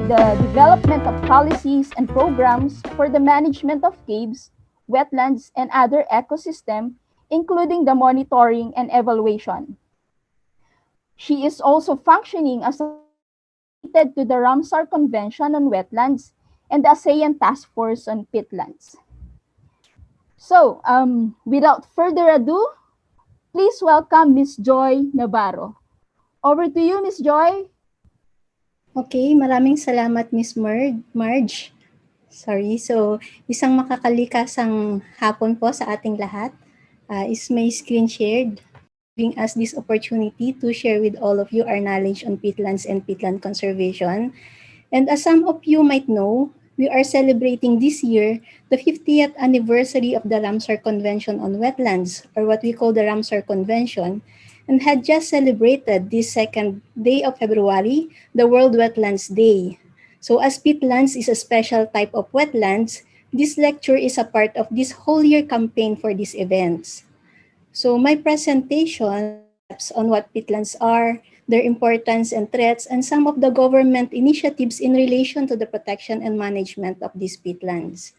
the development of policies and programs for the management of caves, wetlands, and other ecosystems, including the monitoring and evaluation. She is also functioning as related to the Ramsar Convention on Wetlands and the ASEAN Task Force on Peatlands. So, without further ado, please welcome Ms. Joy Navarro. Over to you, Ms. Joy. Okay, maraming salamat, Ms. Marge. Sorry, so isang makakalikasang hapon po sa ating lahat. Is my screen shared, giving us this opportunity to share with all of you our knowledge on peatlands and peatland conservation. And as some of you might know, we are celebrating this year the 50th anniversary of the Ramsar Convention on Wetlands, or what we call the Ramsar Convention, and had just celebrated this second day of February, the World Wetlands Day. So as peatlands is a special type of wetlands, this lecture is a part of this whole year campaign for these events. So my presentation on what peatlands are, their importance and threats, and some of the government initiatives in relation to the protection and management of these peatlands.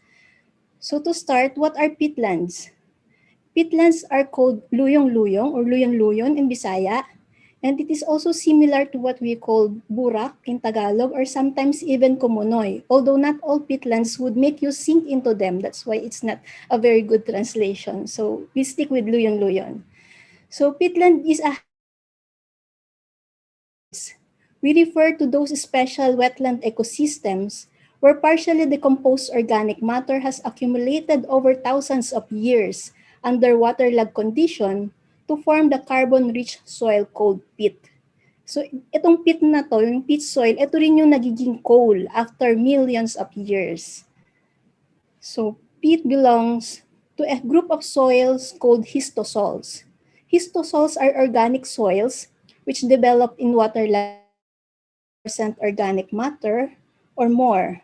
So to start, what are peatlands? Peatlands are called luyong-luyong or luyon-luyon in Bisaya, and it is also similar to what we call burak in Tagalog, or sometimes even kumunoy, although not all peatlands would make you sink into them. That's why it's not a very good translation. So we stick with luyong-luyon. So peatland is a we refer to those special wetland ecosystems where partially decomposed organic matter has accumulated over thousands of years under waterlogged condition to form the carbon-rich soil called peat. So itong peat na to, yung peat soil, ito rin yung nagiging coal after millions of years. So peat belongs to a group of soils called histosols. Histosols are organic soils which develop in waterlogged organic matter or more,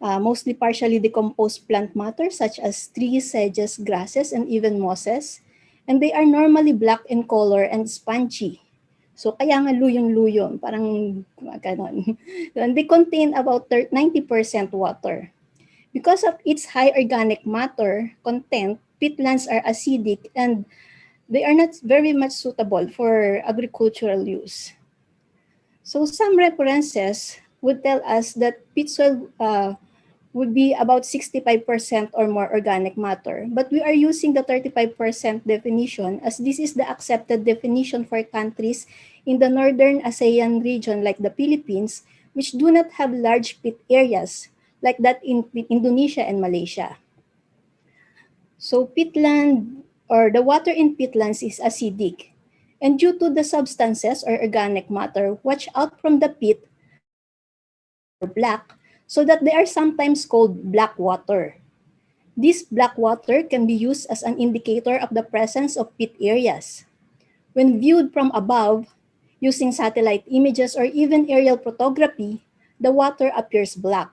mostly partially decomposed plant matter such as trees, sedges, grasses, and even mosses. And they are normally black in color and spongy. So kaya nga luyong-luyon, parang ganon. And they contain about 90% water. Because of its high organic matter content, peatlands are acidic and they are not very much suitable for agricultural use. So some references would tell us that peat soil would be about 65% or more organic matter, but we are using the 35% definition as this is the accepted definition for countries in the northern ASEAN region like the Philippines, which do not have large peat areas like that in Indonesia and Malaysia. So peatland or the water in peatlands is acidic. And due to the substances or organic matter washed out from the peat, black, so that they are sometimes called black water. This black water can be used as an indicator of the presence of peat areas. When viewed from above, using satellite images or even aerial photography, the water appears black.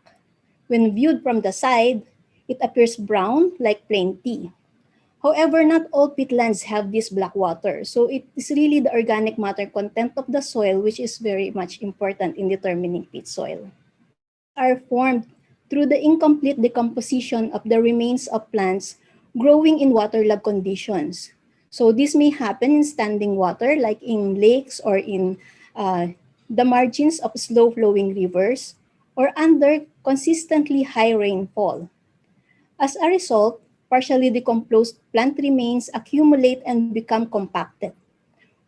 When viewed from the side, it appears brown like plain tea. However, not all peatlands have this black water, so it is really the organic matter content of the soil which is very much important in determining peat soil. Are formed through the incomplete decomposition of the remains of plants growing in waterlogged conditions. So this may happen in standing water like in lakes or in the margins of slow-flowing rivers or under consistently high rainfall. As a result, partially decomposed plant remains accumulate and become compacted,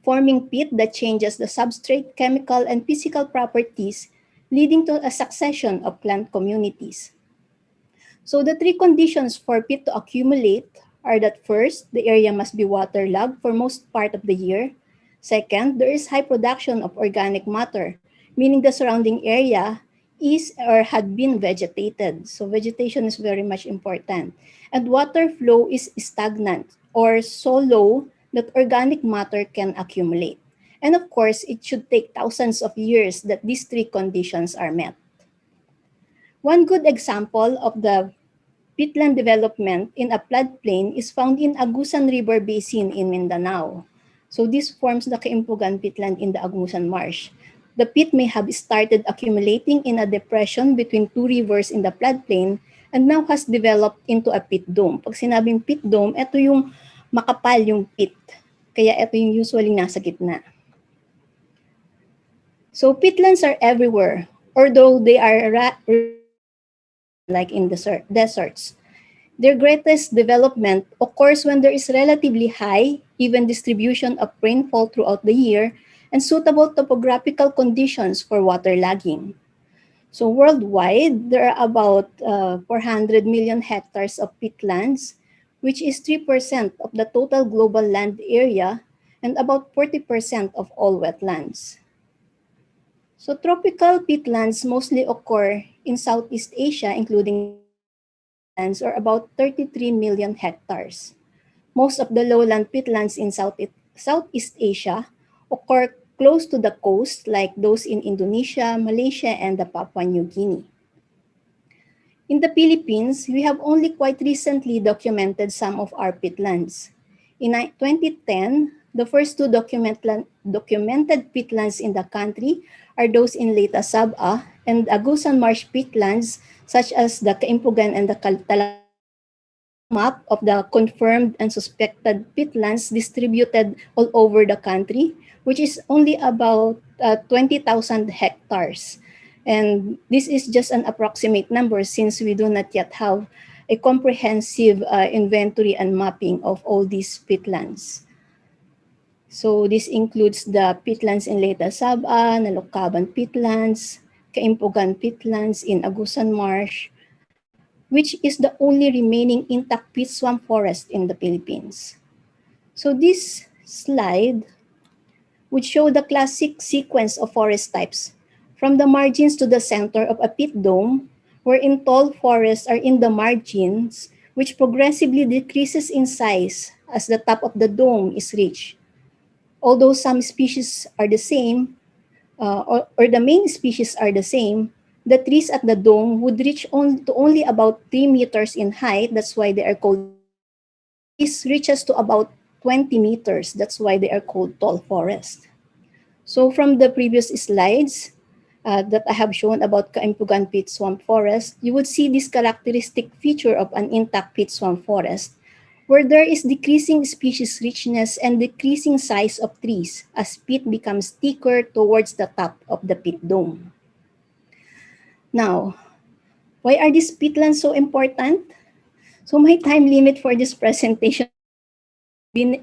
forming peat that changes the substrate chemical and physical properties, leading to a succession of plant communities. So the three conditions for peat to accumulate are that first, the area must be waterlogged for most part of the year. Second, there is high production of organic matter, meaning the surrounding area is or had been vegetated. So vegetation is very much important. And water flow is stagnant or so low that organic matter can accumulate. And of course, it should take thousands of years that these three conditions are met. One good example of the peatland development in a floodplain is found in Agusan River Basin in Mindanao. So this forms the Kaimpugan peatland in the Agusan Marsh. The peat may have started accumulating in a depression between two rivers in the floodplain and now has developed into a peat dome. Pag sinabing peat dome, ito yung makapal yung peat. Kaya ito yung usually nasa gitna. So peatlands are everywhere, although they are like in deserts. Their greatest development occurs when there is relatively high, even distribution of rainfall throughout the year and suitable topographical conditions for waterlogging. So worldwide, there are about 400 million hectares of peatlands, which is 3% of the total global land area and about 40% of all wetlands. So tropical peatlands mostly occur in Southeast Asia, including lands, or about 33 million hectares. Most of the lowland peatlands in Southeast Asia occur close to the coast, like those in Indonesia, Malaysia, and the Papua New Guinea. In the Philippines, we have only quite recently documented some of our peatlands. In 2010, the first two documented peatlands in the country are those in Leyte Sabah and Agusan Marsh peatlands, such as the Kaimpugan and the map of the confirmed and suspected peatlands distributed all over the country, which is only about 20,000 hectares. And this is just an approximate number since we do not yet have a comprehensive inventory and mapping of all these peatlands. So this includes the peatlands in Leyte Sabah, Nalukaban peatlands, Kaimpugan peatlands in Agusan Marsh, which is the only remaining intact peat swamp forest in the Philippines. So this slide would show the classic sequence of forest types from the margins to the center of a peat dome, wherein tall forests are in the margins, which progressively decreases in size as the top of the dome is reached. Although some species are the same, or the main species are the same, the trees at the dome would reach only about 3 meters in height. That's why they are called. Trees reaches to about 20 meters. That's why they are called tall forest. So from the previous slides that I have shown about Kaimpugan peat swamp forest, you would see this characteristic feature of an intact peat swamp forest, where there is decreasing species richness and decreasing size of trees as peat becomes thicker towards the top of the peat dome. Now, why are these peatlands so important? So my time limit for this presentation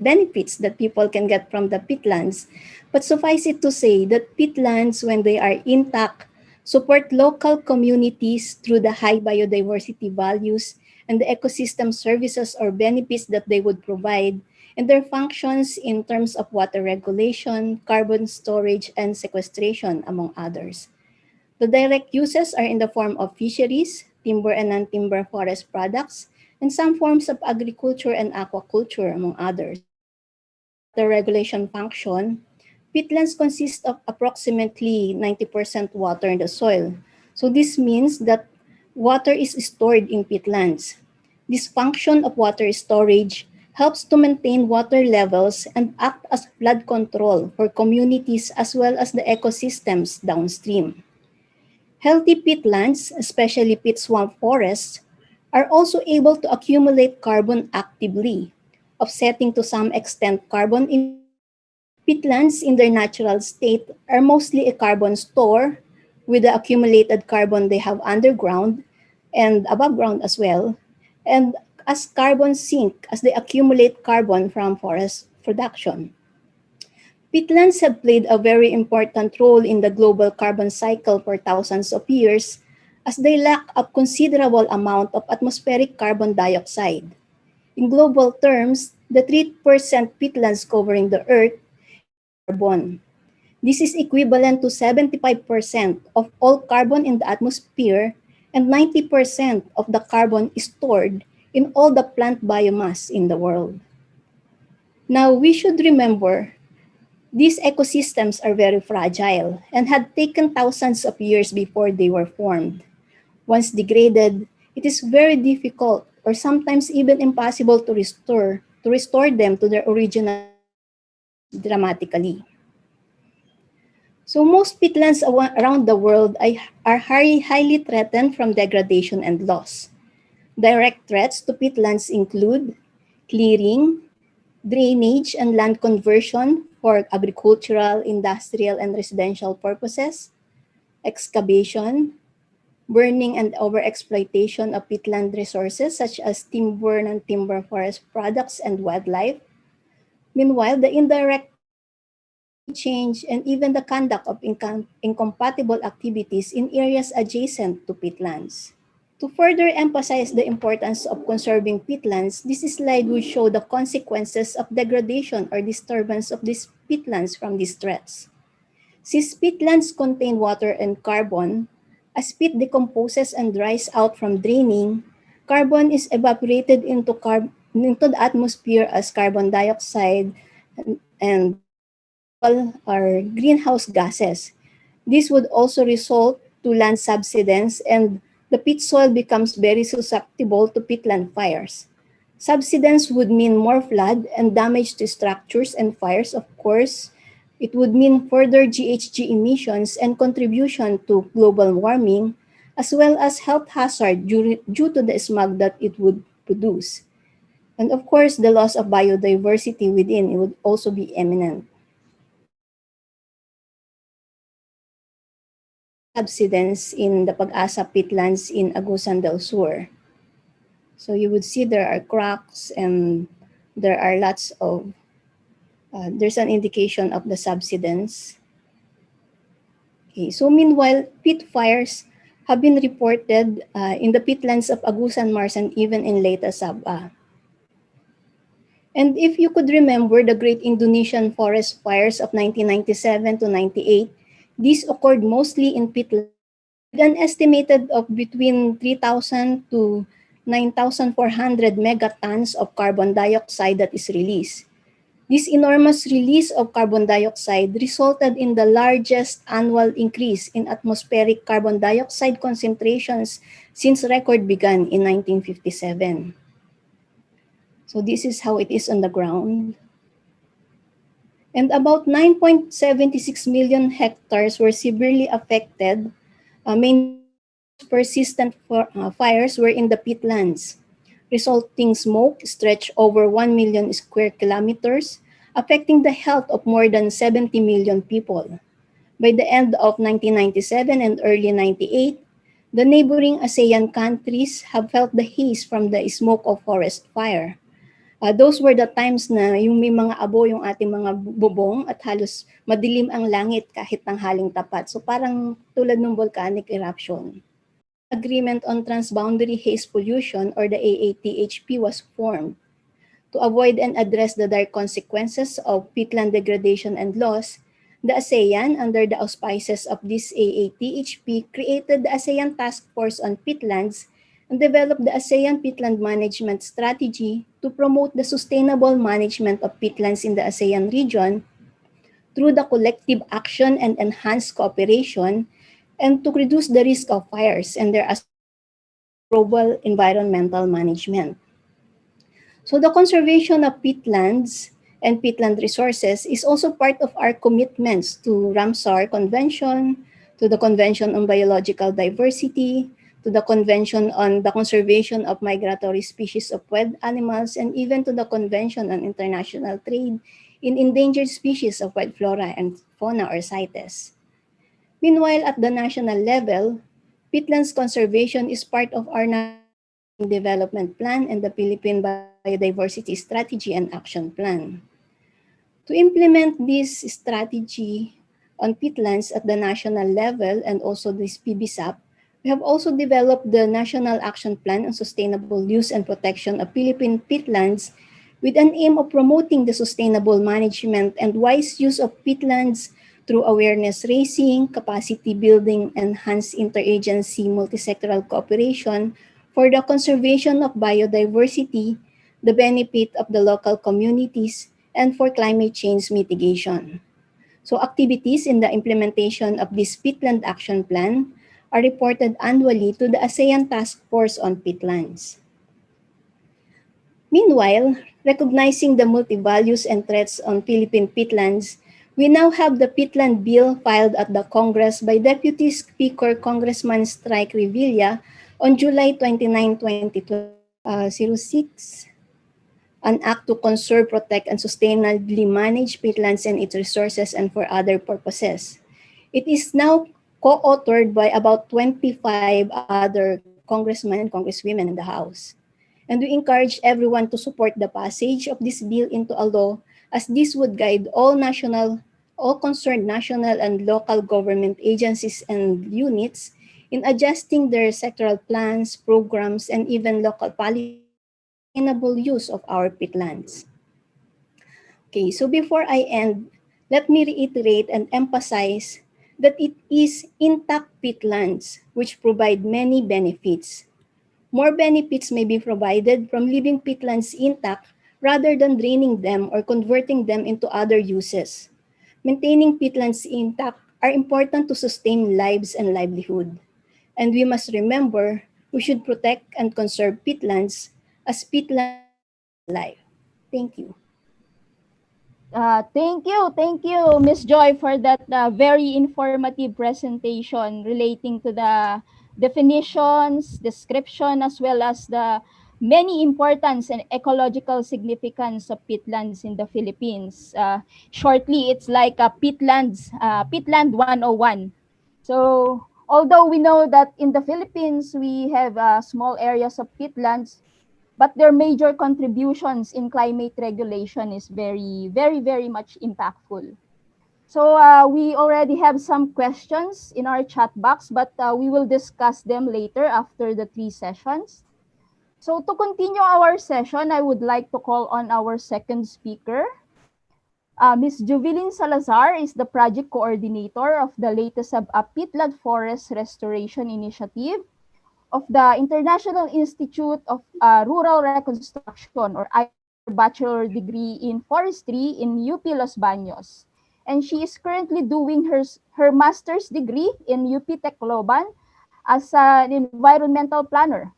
benefits that people can get from the peatlands, but suffice it to say that peatlands, when they are intact, support local communities through the high biodiversity values and the ecosystem services or benefits that they would provide, and their functions in terms of water regulation, carbon storage, and sequestration, among others. The direct uses are in the form of fisheries, timber and non-timber forest products, and some forms of agriculture and aquaculture, among others. The regulation function, peatlands consist of approximately 90% water in the soil. So this means that water is stored in peatlands. This function of water storage helps to maintain water levels and act as flood control for communities as well as the ecosystems downstream. Healthy peatlands, especially peat swamp forests, are also able to accumulate carbon actively, offsetting to some extent carbon emissions. Peatlands in their natural state are mostly a carbon store with the accumulated carbon they have underground and above ground as well, and as carbon sink as they accumulate carbon from forest production. Peatlands have played a very important role in the global carbon cycle for thousands of years as they lack a considerable amount of atmospheric carbon dioxide. In global terms, the 3% peatlands covering the Earth carbon. This is equivalent to 75% of all carbon in the atmosphere and 90% of the carbon stored in all the plant biomass in the world. Now, we should remember these ecosystems are very fragile and had taken thousands of years before they were formed. Once degraded, it is very difficult or sometimes even impossible to restore them to their original dramatically. So most peatlands around the world are highly threatened from degradation and loss. Direct threats to peatlands include clearing, drainage and land conversion for agricultural, industrial, and residential purposes, excavation, burning and overexploitation of peatland resources such as timber, non-timber forest products, and wildlife. Meanwhile, the indirect threats are climate change and even the conduct of incompatible activities in areas adjacent to peatlands. To further emphasize the importance of conserving peatlands, this slide will show the consequences of degradation or disturbance of these peatlands from these threats. Since peatlands contain water and carbon, as peat decomposes and dries out from draining, carbon is evaporated into the atmosphere as carbon dioxide and harmful or greenhouse gases. This would also result to land subsidence and the peat soil becomes very susceptible to peatland fires. Subsidence would mean more flood and damage to structures and fires. Of course, it would mean further GHG emissions and contribution to global warming, as well as health hazard due to the smog that it would produce. And of course, the loss of biodiversity within it would also be imminent. Subsidence in the Pag-asa peatlands in Agusan del Sur. So you would see there are cracks and there are lots of, there's an indication of the subsidence. Okay, so meanwhile, peat fires have been reported in the peatlands of Agusan, Mars, and even in Leyte, Sabah. And if you could remember the Great Indonesian Forest Fires of 1997 to 98, these occurred mostly in peatlands with an estimated of between 3,000 to 9,400 megatons of carbon dioxide that is released. This enormous release of carbon dioxide resulted in the largest annual increase in atmospheric carbon dioxide concentrations since record began in 1957. So this is how it is on the ground. And about 9.76 million hectares were severely affected, mainly because the most persistent fires were in the peatlands, resulting smoke stretched over 1 million square kilometers, affecting the health of more than 70 million people. By the end of 1997 and early 98, the neighboring ASEAN countries have felt the haze from the smoke of forest fire. Those were the times na yung may mga abo yung ating mga bubong at halos madilim ang langit kahit tanghaling tapat. So parang tulad ng volcanic eruption. Agreement on Transboundary Haze Pollution or the AATHP was formed to avoid and address the dire consequences of peatland degradation and loss. The ASEAN, under the auspices of this AATHP, created the ASEAN Task Force on Peatlands and developed the ASEAN Peatland Management Strategy to promote the sustainable management of peatlands in the ASEAN region through the collective action and enhanced cooperation and to reduce the risk of fires and their associated global environmental management. So the conservation of peatlands and peatland resources is also part of our commitments to Ramsar Convention, to the Convention on Biological Diversity, to the Convention on the Conservation of Migratory Species of Wild Animals, and even to the Convention on International Trade in Endangered Species of Wild Flora and Fauna or CITES. Meanwhile, at the national level, peatlands conservation is part of our National Philippine Development Plan and the Philippine Biodiversity Strategy and Action Plan. To implement this strategy on peatlands at the national level and also this PBSAP, we have also developed the National Action Plan on Sustainable Use and Protection of Philippine Peatlands with an aim of promoting the sustainable management and wise use of peatlands through awareness raising, capacity building, enhanced interagency multisectoral cooperation for the conservation of biodiversity, the benefit of the local communities, and for climate change mitigation. So activities in the implementation of this Peatland Action Plan are reported annually to the ASEAN Task Force on Peatlands. Meanwhile, recognizing the multi-values and threats on Philippine peatlands, We now have the Peatland Bill filed at the Congress by Deputy Speaker Congressman Strike Revilla on July 29, 2006, an act to conserve, protect, and sustainably manage peatlands and its resources and for other purposes. It is now co-authored by about 25 other congressmen and congresswomen in the House. And we encourage everyone to support the passage of this bill into a law, as this would guide all concerned national and local government agencies and units in adjusting their sectoral plans, programs, and even local policies for the sustainable use of our peatlands. Okay, so before I end, let me reiterate and emphasize that it is intact peatlands which provide many benefits. More benefits may be provided from leaving peatlands intact rather than draining them or converting them into other uses. Maintaining peatlands intact are important to sustain lives and livelihood. And we must remember we should protect and conserve peatlands, as peatlands are life. Thank you. Thank you, Miss Joy, for that very informative presentation relating to the definitions, description, as well as the many importance and ecological significance of peatlands in the Philippines. Shortly, it's like a Peatland 101. So, although we know that in the Philippines, we have small areas of peatlands, but their major contributions in climate regulation is very much impactful. So we already have some questions in our chat box, but we will discuss them later after the 3 sessions. So to continue our session, I would like to call on our second speaker. Ms. Juvilyn Salazar is the project coordinator of the latest Peatland Forest Restoration Initiative of the International Institute of Rural Reconstruction, or IIRR Bachelor Degree in Forestry in UP Los Baños. And she is currently doing her master's degree in UP Tacloban as an environmental planner.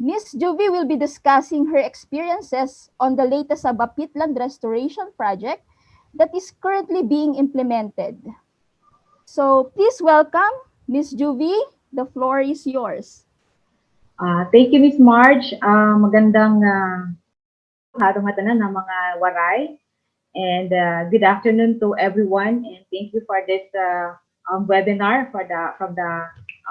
Ms. Juvie will be discussing her experiences on the latest Peatland restoration project that is currently being implemented. So please welcome Ms. Juvie. The floor is yours. Thank you, Miss Marge. Magandang harong hatanan ng mga waray. And good afternoon to everyone. And thank you for this webinar from the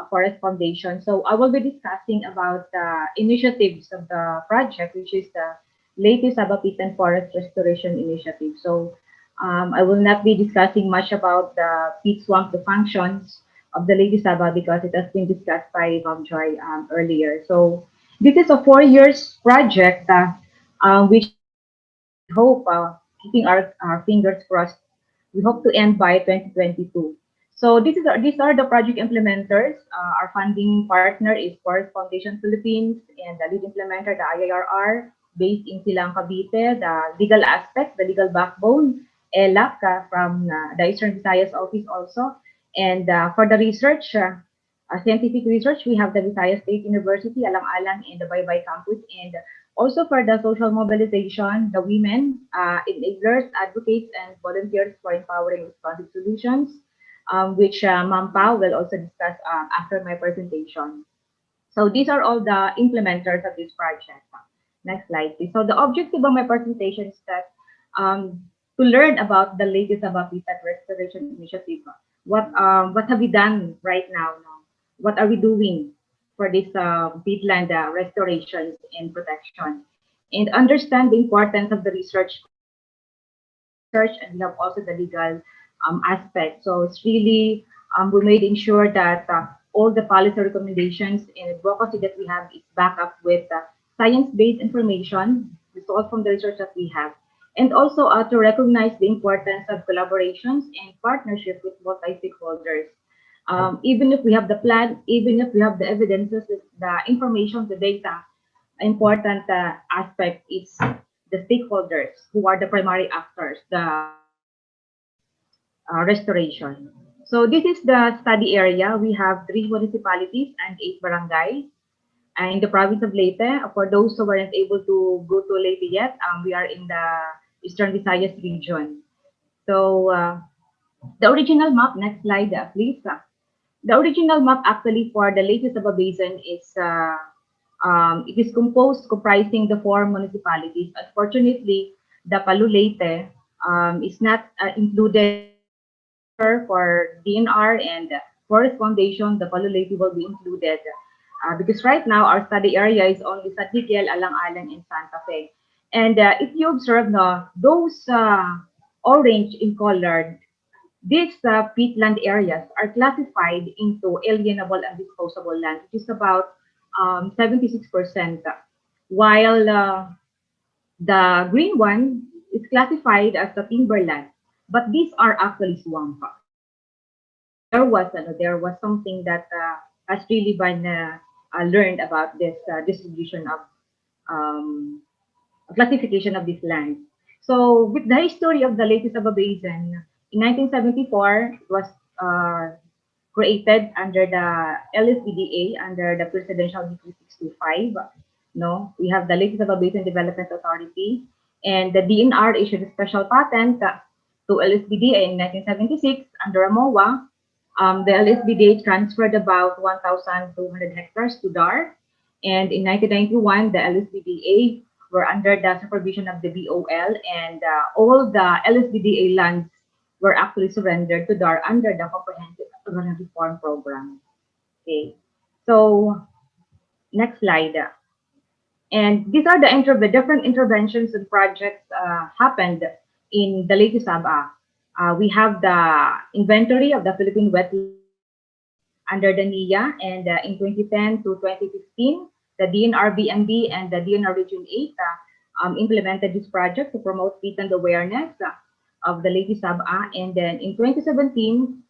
Forest Foundation. So I will be discussing about the initiatives of the project, which is the latest Peatland Forest Restoration Initiative. So I will not be discussing much about the peat swamp, the functions of the Lady Saba, because it has been discussed by Ma'am Joy earlier. So this is a 4 years project which hope, keeping our fingers crossed, we hope to end by 2022. So these are the project implementers. Our funding partner is Forest Foundation Philippines, and the lead implementer, the IIRR, based in Silang, Cavite. The legal aspect, the legal backbone, ELAC from the Eastern Visayas office also. And for the research, scientific research, we have the Visayas State University, Alang-Alang, and the Baybay campus. And also for the social mobilization, the women, enablers, advocates, and volunteers for empowering responsive solutions, which Ma'am Pao will also discuss after my presentation. So these are all the implementers of this project. Next slide, please. So the objective of my presentation is that to learn about the latest Peatland Restoration Initiative. What have we done right now? What are we doing for this peatland restorations and protection? And understand the importance of the research, and we have also the legal aspect. So it's really we made ensure that all the policy recommendations and advocacy that we have is backed up with science-based information results from the research that we have, and also to recognize the importance of collaborations and partnership with multi-stakeholders. Even if we have the plan, even if we have the evidences, the information, the data, important aspect is the stakeholders who are the primary actors, the restoration. So this is the study area. We have 3 municipalities and 8 barangays in the province of Leyte. For those who weren't able to go to Leyte yet, we are in the Eastern Visayas region. So the original map, next slide, please. The original map actually for the Leyte Saba Basin is it is comprising the four municipalities. Unfortunately, the Palu Leyte is not included for DNR and Forest Foundation. The Palu Leyte will be included because right now our study area is only San Miguel, Alang-Alang, and Santa Fe. And if you observe, no, those orange in color, these peatland areas are classified into alienable and disposable land, which is about 76%, while the green one is classified as a timberland, but these are actually swamp. There was something that has really been learned about this distribution of um, classification of this land. So with the history of the Leyte Saba Basin, in 1974, it was uh, created under the LSBDA, under the Presidential Decree 625. No, we have the Leyte Saba Basin Development Authority, and the DNR issued a special patent to LSBDA in 1976 under a MOA. The LSBDA transferred about 1,200 hectares to DAR, and in 1991, the LSBDA were under the supervision of the BOL, and all the LSBDA lands were actually surrendered to DAR under the Comprehensive Urban Reform Program. Okay, so next slide. And these are the different interventions and projects happened in the Leyte Saba. We have the inventory of the Philippine wetlands under the NIA, and in 2010 to 2015, the DNR BMB and the DNR Region 8 implemented this project to promote peatland awareness of the Leyte Saba. And then in 2017,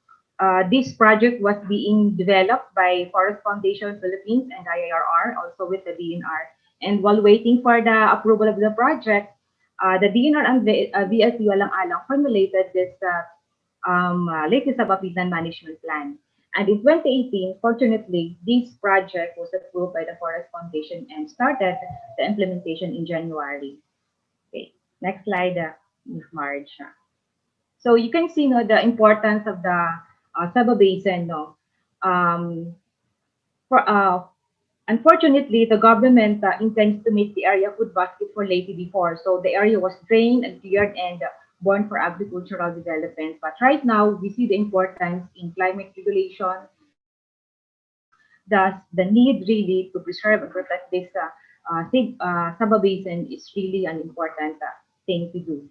this project was being developed by Forest Foundation Philippines and IIRR, also with the DNR. And while waiting for the approval of the project, the DNR and VSU Alang-Alang formulated this Leyte Saba Peatland Management Plan. And in 2018, fortunately, this project was approved by the Forest Foundation and started the implementation in January. Okay, next slide, Ms. Marge. So you can see, no, the importance of the Saba Basin. No, um, for unfortunately, the government intends to make the area food basket for Leyte before, so the area was drained and cleared and born for agricultural development. But right now, we see the importance in climate regulation. Thus, the need really to preserve and protect this Saba Basin is really an important thing to do.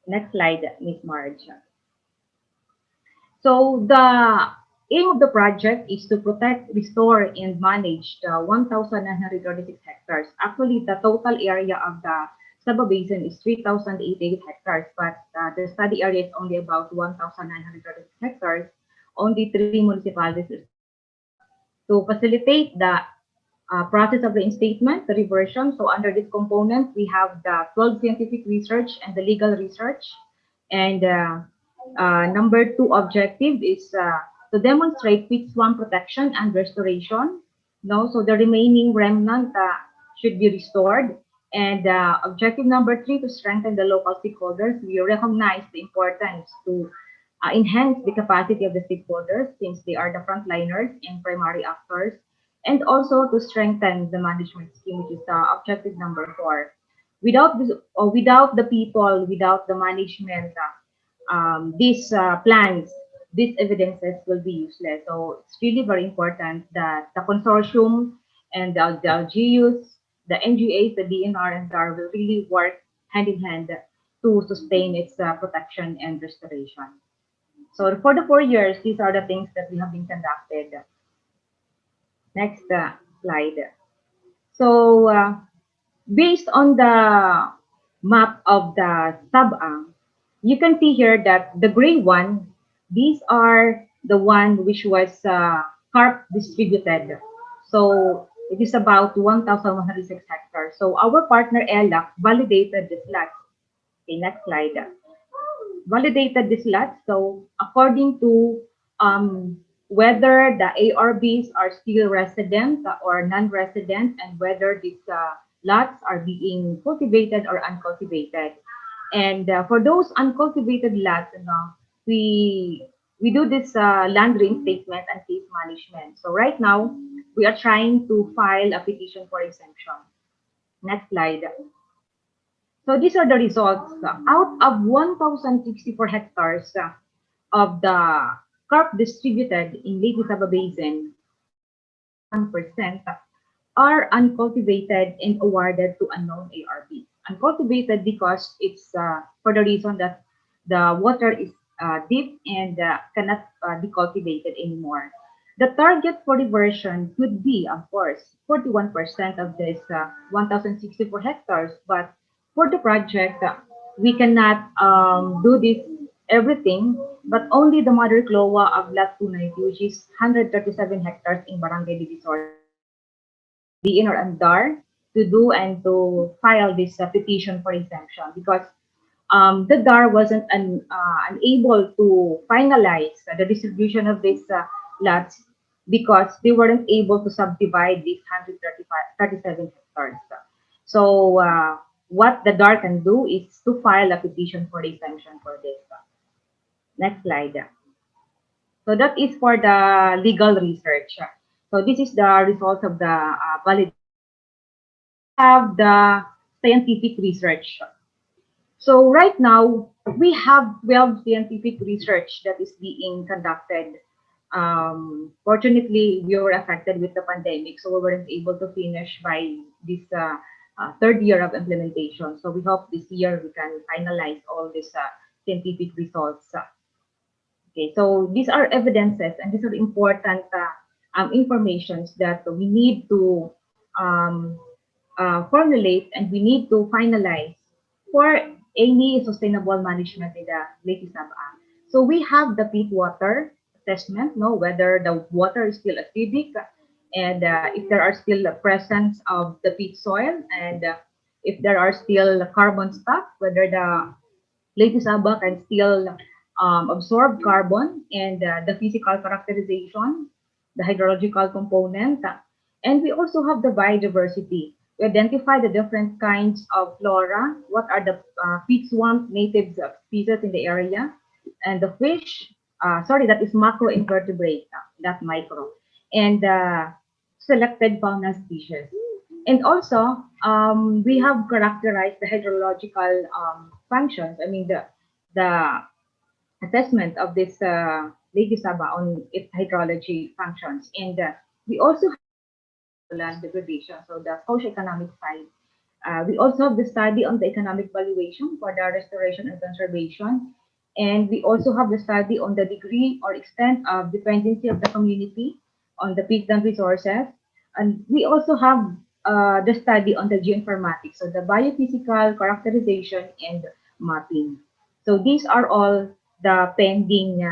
Next slide, Ms. Marge. So the aim of the project is to protect, restore, and manage the 1,936 hectares. Actually, the total area of the Saba Basin is 3,088 hectares, but the study area is only about 1,936 hectares. Only 3 municipalities. To facilitate the process of reinstatement, the reversion. So under this component, we have the 12 scientific research and the legal research. And number 2 objective is to demonstrate peat swamp protection and restoration. No, so the remaining remnant should be restored. And objective number 3, to strengthen the local stakeholders. We recognize the importance to enhance the capacity of the stakeholders since they are the frontliners and primary actors, and also to strengthen the management scheme, which is objective number 4. Without this, or without the people, without the management, these plans, these evidences will be useless. So it's really very important that the consortium and the LGUs, the NGAs, the DNR and DAR will really work hand in hand to sustain its protection and restoration. So for the 4 years, these are the things that we have been conducted. Next slide. So based on the map of the Saba, you can see here that the gray one, these are the one which was carp distributed. So it is about 1,106 hectares. So our partner ELAC validated this lot. Okay, next slide. Validated this lot. So according to whether the ARBs are still resident or non-resident, and whether these lots are being cultivated or uncultivated. And for those uncultivated lots, we do this land reinstatement and case management. So right now, we are trying to file a petition for exemption. Next slide. So these are the results. Out of 1,064 hectares of the carp distributed in Lake Isaba Basin, 1% are uncultivated and awarded to unknown ARP. Uncultivated because it's for the reason that the water is deep and cannot be cultivated anymore. The target for reversion could be, of course, 41% of this 1,064 hectares, but for the project, we cannot do this everything, but only the mother cloa of Lot 290, which is 137 hectares in Barangay Divisor, DENR and DAR to do and to file this petition for exemption because the DAR wasn't unable to finalize the distribution of these lots because they weren't able to subdivide these 137 hectares. So what the DAR can do is to file a petition for exemption for this. Next slide. So that is for the legal research. So this is the result of the valid have the scientific research. So right now, we have 12 scientific research that is being conducted. Fortunately, we were affected with the pandemic, so we weren't able to finish by this third year of implementation. So we hope this year we can finalize all these scientific results. Okay, so these are evidences and these are important informations that we need to um, formulate and we need to finalize for any sustainable management in the Lake Isaba. So we have the peat water assessment, no, whether the water is still acidic and if there are still the presence of the peat soil and if there are still carbon stock, whether the Lake Isaba can still absorb carbon and the physical characterization, the hydrological component, and we also have the biodiversity. We identify the different kinds of flora, what are the peat swamp native species in the area, and the fish, sorry, that is macro invertebrate, not micro, and selected fauna species. And also, we have characterized the hydrological functions. I mean, the assessment of this Lake Isaba on its hydrology functions. And we also have land degradation, so the socio-economic side. We also have the study on the economic valuation for the restoration and conservation. And we also have the study on the degree or extent of dependency of the community on the peatland resources. And we also have the study on the geoinformatics, so the biophysical characterization and mapping. So these are all the pending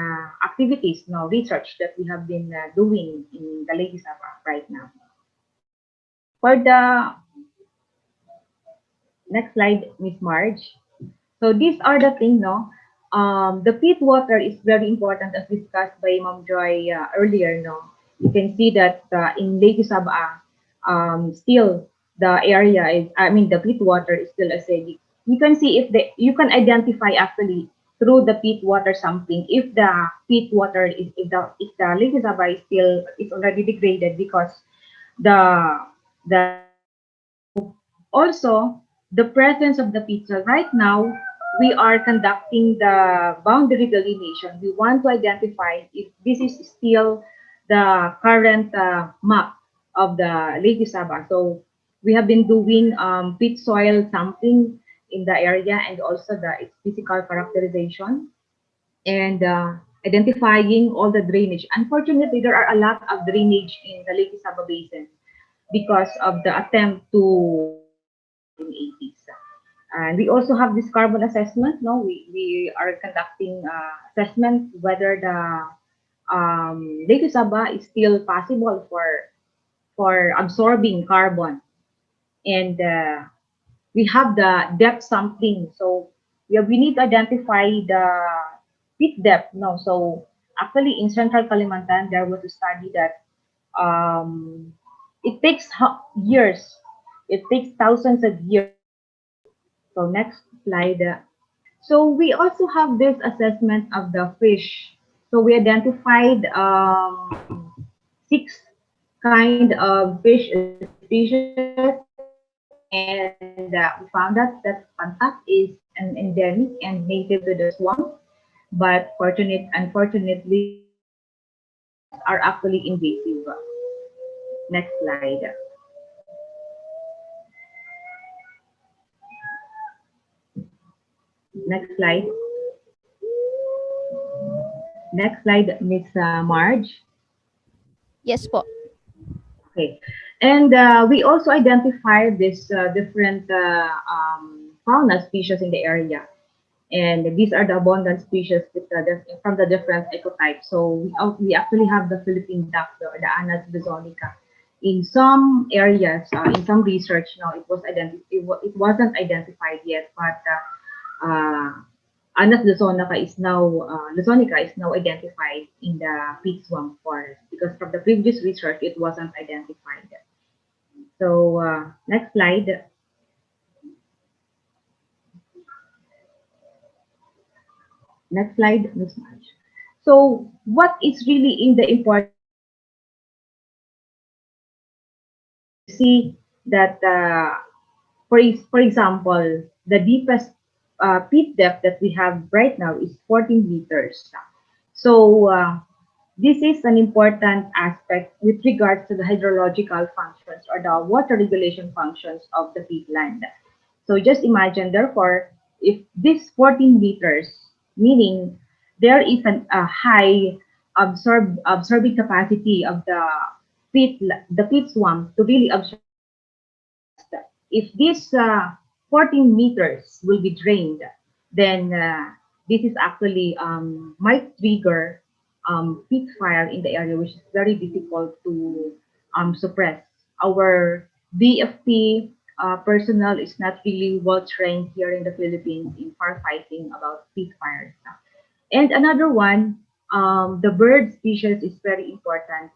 activities, no research that we have been doing in the Lake Isaba right now. For the next slide, Miss Marge. So these are the things, no? The peat water is very important as discussed by Ma'am Joy earlier, no? You can see that in Lake Isaba, still the area is, I mean, the peat water is still acidic. You can see if you can identify actually through the peat water sampling if the peat water is, if the Lake Isaba is still, is already degraded because the also, the presence of the pizza. Right now, we are conducting the boundary delineation. We want to identify if this is still the current map of the Lake Isaba. So we have been doing pit soil sampling in the area and also its physical characterization and identifying all the drainage. Unfortunately, there are a lot of drainage in the Lake Isaba Basin because of the attempt to in 80s. And we also have this carbon assessment. No, we are conducting assessment whether the Lake Isaba is still possible for absorbing carbon, and we have the depth sampling. So we need to identify the pit depth. No, so actually in Central Kalimantan there was a study that it takes years, it takes thousands of years. So next slide. So we also have this assessment of the fish. So we identified 6 kind of fish species, and we found out that pantak is an endemic and native to the swamp. But unfortunately, the rest are actually invasive. Next slide. Next slide. Next slide, Miss Marge. Yes po. Okay. And we also identified this different fauna species in the area. And these are the abundant species from the different ecotypes. So we actually have the Philippine duck, the Anas bizonica. In some areas, in some research, it wasn't identified yet, but Anas luzonica is now identified in the peat swamp forest because from the previous research it wasn't identified. So next slide. Next slide, Ms. Marge. So what is really in the important you see that for example, the deepest pit depth that we have right now is 14 meters. So this is an important aspect with regards to the hydrological functions or the water regulation functions of the peatland. So just imagine, therefore, if this 14 meters, meaning there is a high absorbing capacity of the peat swamp to really absorb if this 14 meters will be drained, then this is actually might trigger peat fire in the area, which is very difficult to suppress. Our BFP personnel is not really well trained here in the Philippines in firefighting about peat fires. And another one, the bird species is very important.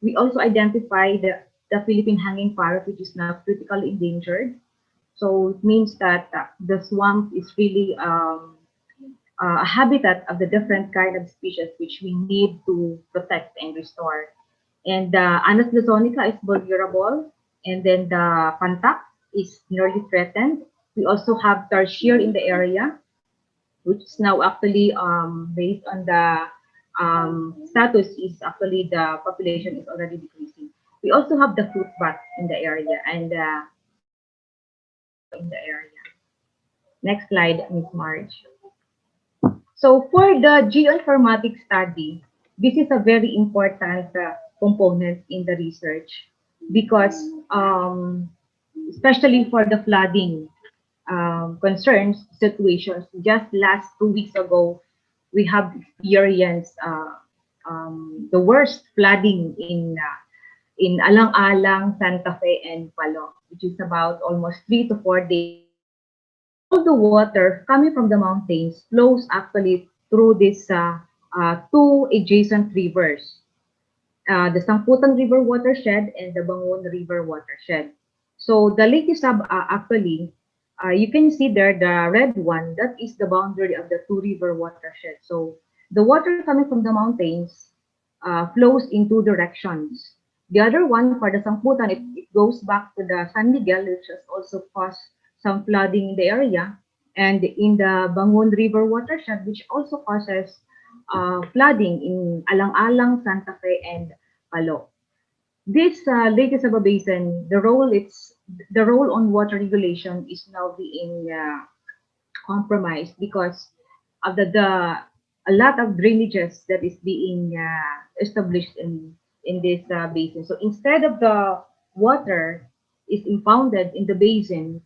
We also identified the Philippine hanging parrot, which is now critically endangered. So it means that the swamp is really a habitat of the different kind of species which we need to protect and restore. And the Anas luzonica is vulnerable, and then the pantak is nearly threatened. We also have tarsier in the area, which is now actually based on the status is actually the population is already decreasing. We also have the fruit bat in the area and in the area. Next slide, Ms. Marge. So for the geoinformatics study, this is a very important component in the research because especially for the flooding concerns situations, just last 2 weeks ago, we have experienced the worst flooding in Alang-Alang, Santa Fe, and Palo, which is about almost 3 to 4 days. All the water coming from the mountains flows actually through these two adjacent rivers, the Sangputan River watershed and the Bangon River watershed. So the Lake Isab actually, you can see there the red one, that is the boundary of the two river watershed. So the water coming from the mountains flows in two directions. The other one for the Sangputan, it goes back to the San Miguel, which has also caused some flooding in the area, and in the Bangon River watershed, which also causes flooding in Alang-Alang, Santa Fe, and Palo. This Lake Isaba Basin, the role on water regulation is now being compromised because of the a lot of drainages that is being established in this basin. So instead of the water is impounded in the basin,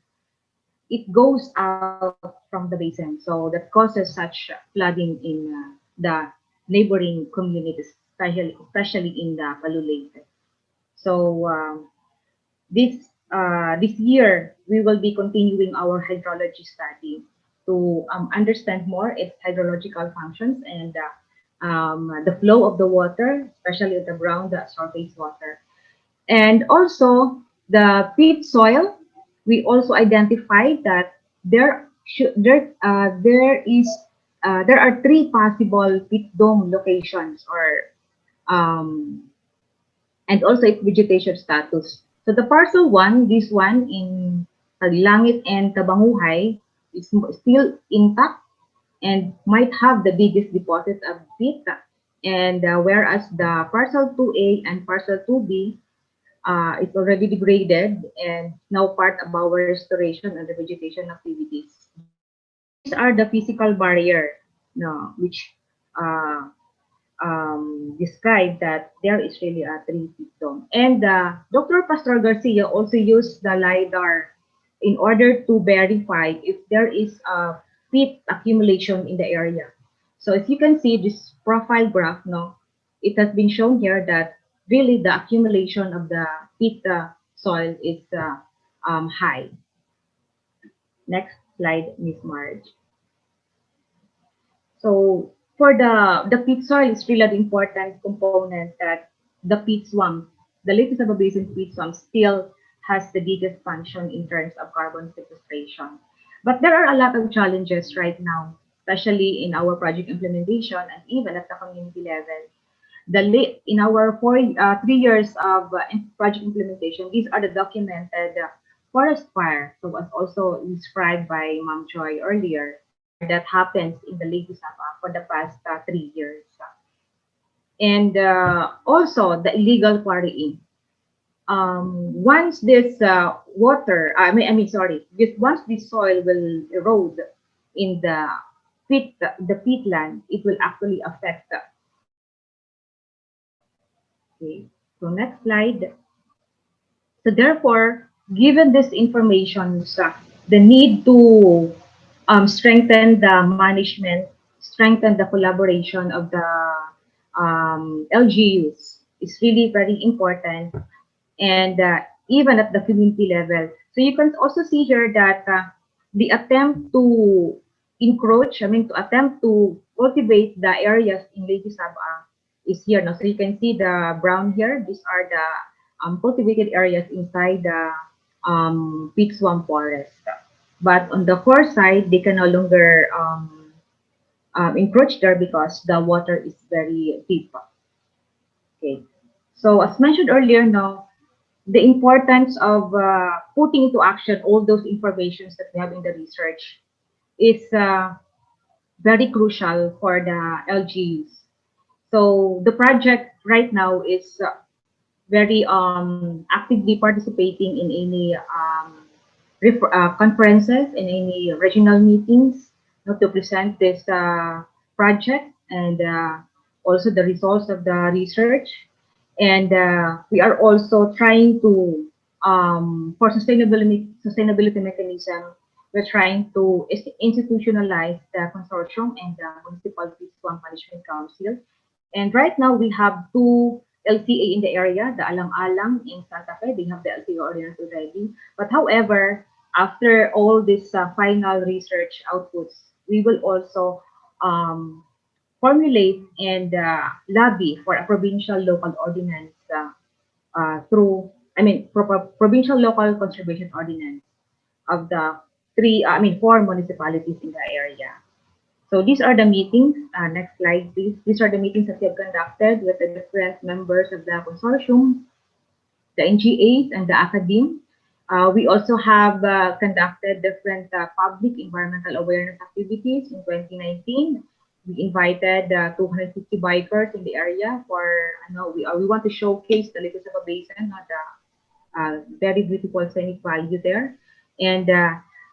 it goes out from the basin. So that causes such flooding in the neighboring communities, especially in the Palu Lake. So this year we will be continuing our hydrology study to understand more its hydrological functions and the flow of the water, especially the ground surface water. And also the peat soil, we also identified that there there are three possible pit dome locations, or um, and also its vegetation status. So the parcel one, this one in Tagilangit and Tabanguhay, is still intact and might have the biggest deposit of peat. And whereas the parcel 2A and parcel 2B is already degraded and now part of our restoration and the vegetation activities. So these are the physical barrier, no, which uh, describe that there is really a tree dome. And Dr. Pastor Garcia also used the LiDAR in order to verify if there is a peat accumulation in the area. So as you can see, this profile graph, no, it has been shown here that really the accumulation of the peat soil is high. Next slide, Ms. Marge. So for the peat soil is really an important component that the peat swamp, the Lake Isabel Basin peat swamp still has the biggest function in terms of carbon sequestration. But there are a lot of challenges right now, especially in our project implementation and even at the community level. In our 3 years of project implementation, these are the documented forest fire. So was also described by Ma'am Joy earlier, that happens in the Lake Isaba for the past 3 years. And also the illegal quarrying. Once this once this soil will erode in the peatland, it will actually affect okay. So next slide. So therefore, given this information, the need to strengthen the management, strengthen the collaboration of the LGUs is really very important, and even at the community level. So you can also see here that the attempt to to attempt to cultivate the areas in Lady Sabah is here. Now, so you can see the brown here. These are the cultivated areas inside the peat swamp forest. But on the core side, they can no longer encroach there because the water is very deep. Okay. So as mentioned earlier, now the importance of putting into action all those informations that we have in the research is very crucial for the LGUs. So the project right now is very actively participating in any conferences and any regional meetings, to present this project and also the results of the research. And we are also trying to, for sustainability mechanism, we're trying to institutionalize the consortium and the Municipal Peat Swamp Management Council. And right now we have two LCA in the area, the Alang-Alang in Santa Fe. They have the LCA ordinance already. But however, after all this final research outputs, we will also formulate and lobby for a provincial local ordinance provincial local conservation ordinance of the four municipalities in the area. So these are the meetings. Next slide, please. These are the meetings that we have conducted with the different members of the consortium, the NGAs, and the academe. We also have conducted different public environmental awareness activities in 2019. We invited 250 bikers in the area for, we want to showcase the Lake Isabel Basin, the very beautiful scenic value there. And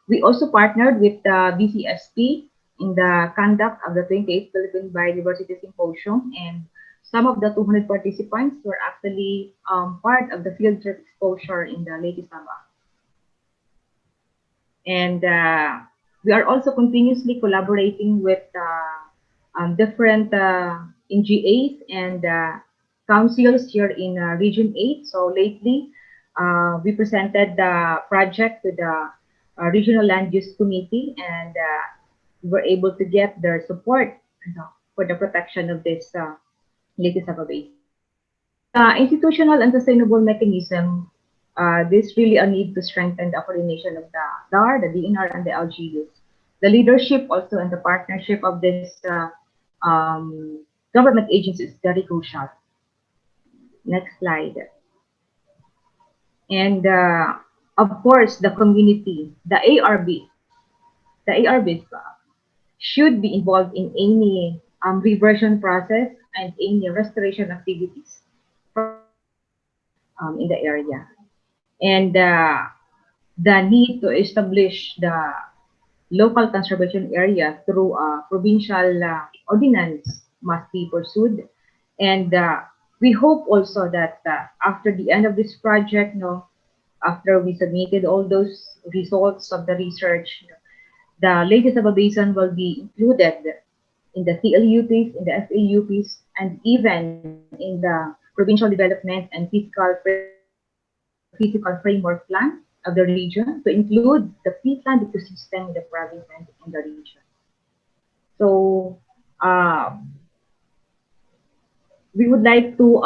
we also partnered with the BCSP in the conduct of the 28th Philippine Biodiversity Symposium, and some of the 200 participants were actually part of the field trip exposure in the Lake Isaba. And we are also continuously collaborating with different NGAs and councils here in Region 8. So lately, we presented the project to the Regional Land Use Committee, and we were able to get their support for the protection of this Lake Isaba Basin. And institutional and sustainable mechanism, there's really a need to strengthen the coordination of the DAR, the DENR, and the LGUs. the leadership also and the partnership of this government agency is very crucial. Next slide. And of course, the community, the ARBs should be involved in any reversion process and any restoration activities in the area. And the need to establish the local conservation area through a provincial ordinance must be pursued. And we hope also that after the end of this project, after we submitted all those results of the research, the Leyte Saba Basin will be included in the CLUPs, in the FAUPs, and even in the provincial development and physical framework plan of the region to include the peatland ecosystem in the province and in the region. So we would like to,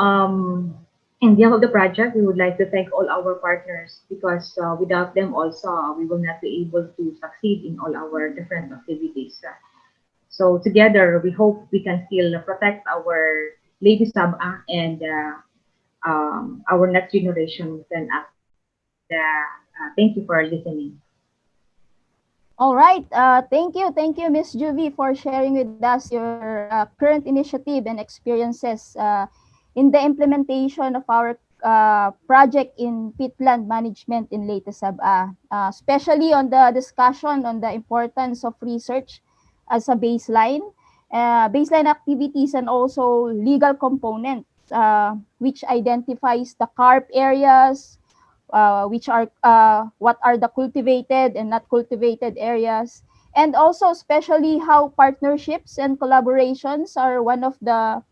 in behalf of the project, we would like to thank all our partners because without them also, we will not be able to succeed in all our different activities. So together, we hope we can still protect our Lady Sabah and our next generation. Then thank you for listening. All right. Thank you, Ms. Juvie, for sharing with us your current initiative and experiences in the implementation of our project in peatland management in Leyte Sabah, especially on the discussion on the importance of research as a baseline activities, and also legal components, which identifies the CARP areas, which are what are the cultivated and not cultivated areas, and also especially how partnerships and collaborations are one of the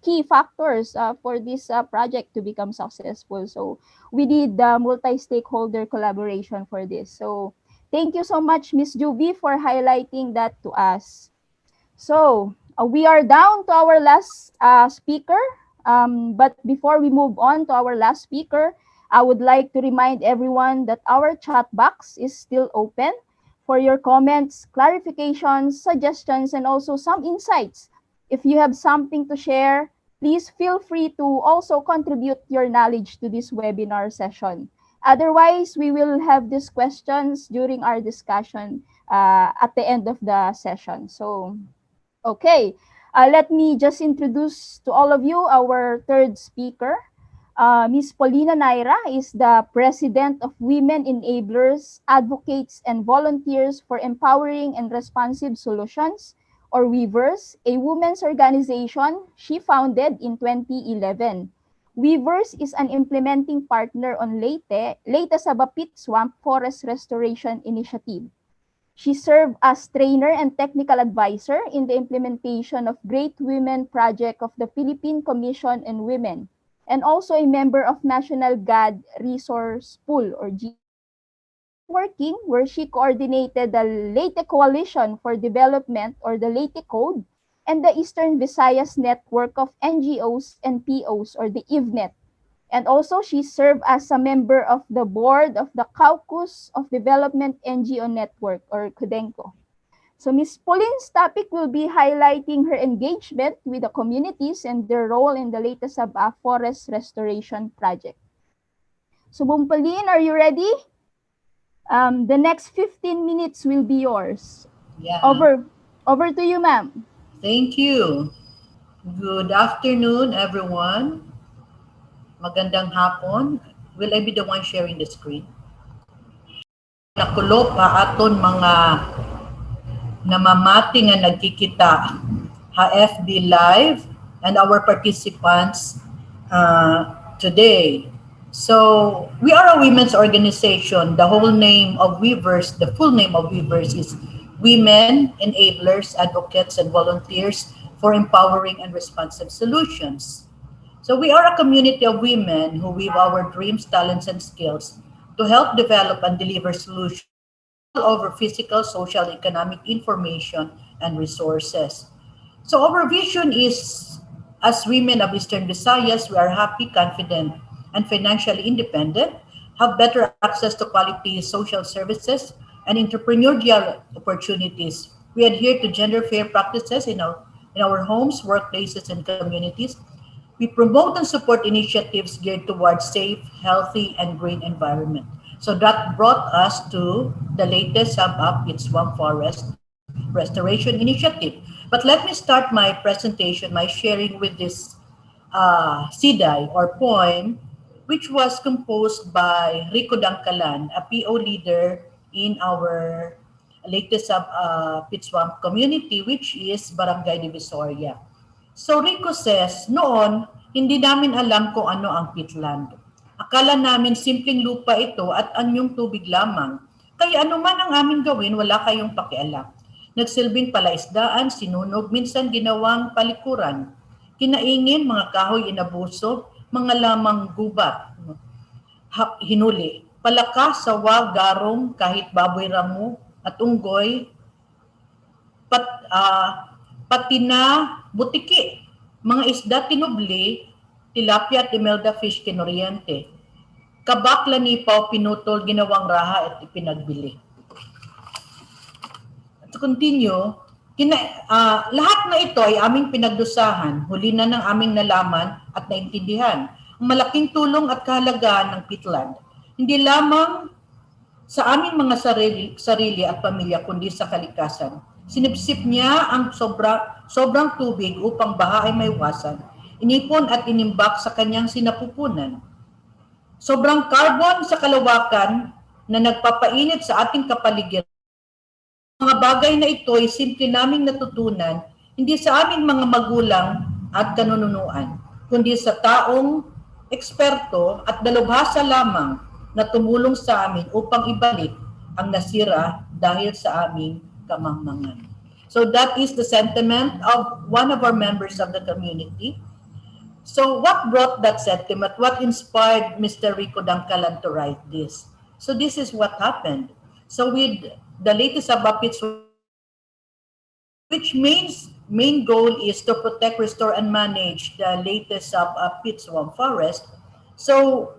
key factors for this project to become successful. So we need the multi-stakeholder collaboration for this. So thank you so much, Ms. Juvie, for highlighting that to us. So we are down to our last speaker. But before we move on to our last speaker, I would like to remind everyone that our chat box is still open for your comments, clarifications, suggestions, and also some insights. If you have something to share, please feel free to also contribute your knowledge to this webinar session. Otherwise, we will have these questions during our discussion at the end of the session. So, okay, let me just introduce to all of you our third speaker. Ms. Pauline Nayra is the President of Women Enablers, Advocates, and Volunteers for Empowering and Responsive Solutions, or Weavers, a women's organization she founded in 2011. Weavers is an implementing partner on Leyte Saba Pit Swamp Forest Restoration Initiative. She served as trainer and technical advisor in the implementation of Great Women Project of the Philippine Commission on Women, and also a member of National God Resource Pool, or G. Working, where she coordinated the Leyte Coalition for Development, or the Leyte Code, and the Eastern Visayas Network of NGOs and POs, or the IVNET. And also, she served as a member of the board of the Caucus of Development NGO Network, or CODENCO. So Ms. Pauline's topic will be highlighting her engagement with the communities and their role in the Leyte Saba Forest Restoration Project. So Ma'am Pauline, are you ready? The next 15 minutes will be yours. Yeah. Over to you, ma'am. Thank you. Good afternoon, everyone. Magandang hapon. Will I be the one sharing the screen? Nakulo pa aton mga namamati nga nagkikita ha FB Live and our participants today. So we are a women's organization. The whole name of Weavers, the full name of Weavers is Women Enablers, Advocates, and Volunteers for Empowering and Responsive Solutions. So we are a community of women who weave our dreams, talents, and skills to help develop and deliver solutions over physical, social, economic information and resources. So our vision is, as women of Eastern Visayas, we are happy, confident, and financially independent, have better access to quality social services, and entrepreneurial opportunities. We adhere to gender fair practices in our homes, workplaces, and communities. We promote and support initiatives geared towards safe, healthy, and green environment. So that brought us to the latest Up Its Swamp Forest Restoration Initiative. But let me start my presentation, my sharing with this Siday or poem, which was composed by Rico Dangkalan, a PO leader in our latest Pitswamp community, which is Barangay Divisoria. So Rico says, noon, hindi namin alam kung ano ang peatland. Akala namin simpleng lupa ito at anyong tubig lamang. Kaya anuman ang aming gawin, wala kayong pakialam. Nagsilbing palaisdaan, sinunog, minsan ginawang palikuran. Kinaingin, mga kahoy inabuso, mga lamang gubat, hinuli. Palaka, sawa, garong, kahit baboy ramo at unggoy, pati na butiki, mga isda tinubli, tilapia at imelda fish kinoriente. Kabak, lanipaw, pinutol, ginawang raha at ipinagbili. To continue, lahat na ito ay aming pinagdusahan, huli na ng aming nalaman at naintindihan ang malaking tulong at kahalagahan ng peatland. Hindi lamang sa aming mga sarili at pamilya, kundi sa kalikasan. Sinipsip niya ang sobrang tubig upang baha ay maiwasan. Inipon at inimbak sa kanyang sinapupunan. Sobrang carbon sa kalawakan na nagpapainit sa ating kapaligiran. Mga bagay na ito ay simple naming natutunan, hindi sa aming mga magulang at kanununuan, kundi sa taong eksperto at dalubhasa lamang na tumulong sa amin upang ibalik ang nasira dahil sa aming kamangmangan. So that is the sentiment of one of our members of the community. So what brought that sentiment? What inspired Mr. Rico Dangkalan to write this? So this is what happened. So with the latest Abapits, which main goal is to protect, restore, and manage the latest peat swamp forest. So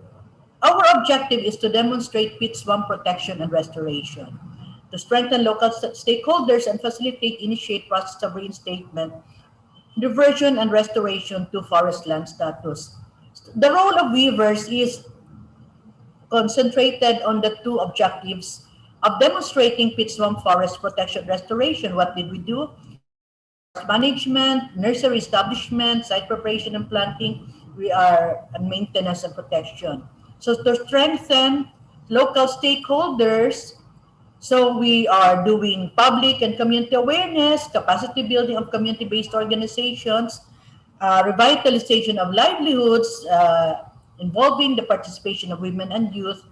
our objective is to demonstrate peat swamp protection and restoration, to strengthen local stakeholders and facilitate initiate process of reinstatement, diversion, and restoration to forest land status. The role of weavers is concentrated on the two objectives of demonstrating peat swamp forest protection restoration. What did we do? Management, nursery establishment, site preparation and planting, we are maintenance and protection. So to strengthen local stakeholders, so we are doing public and community awareness, capacity building of community-based organizations, revitalization of livelihoods, involving the participation of women and youth,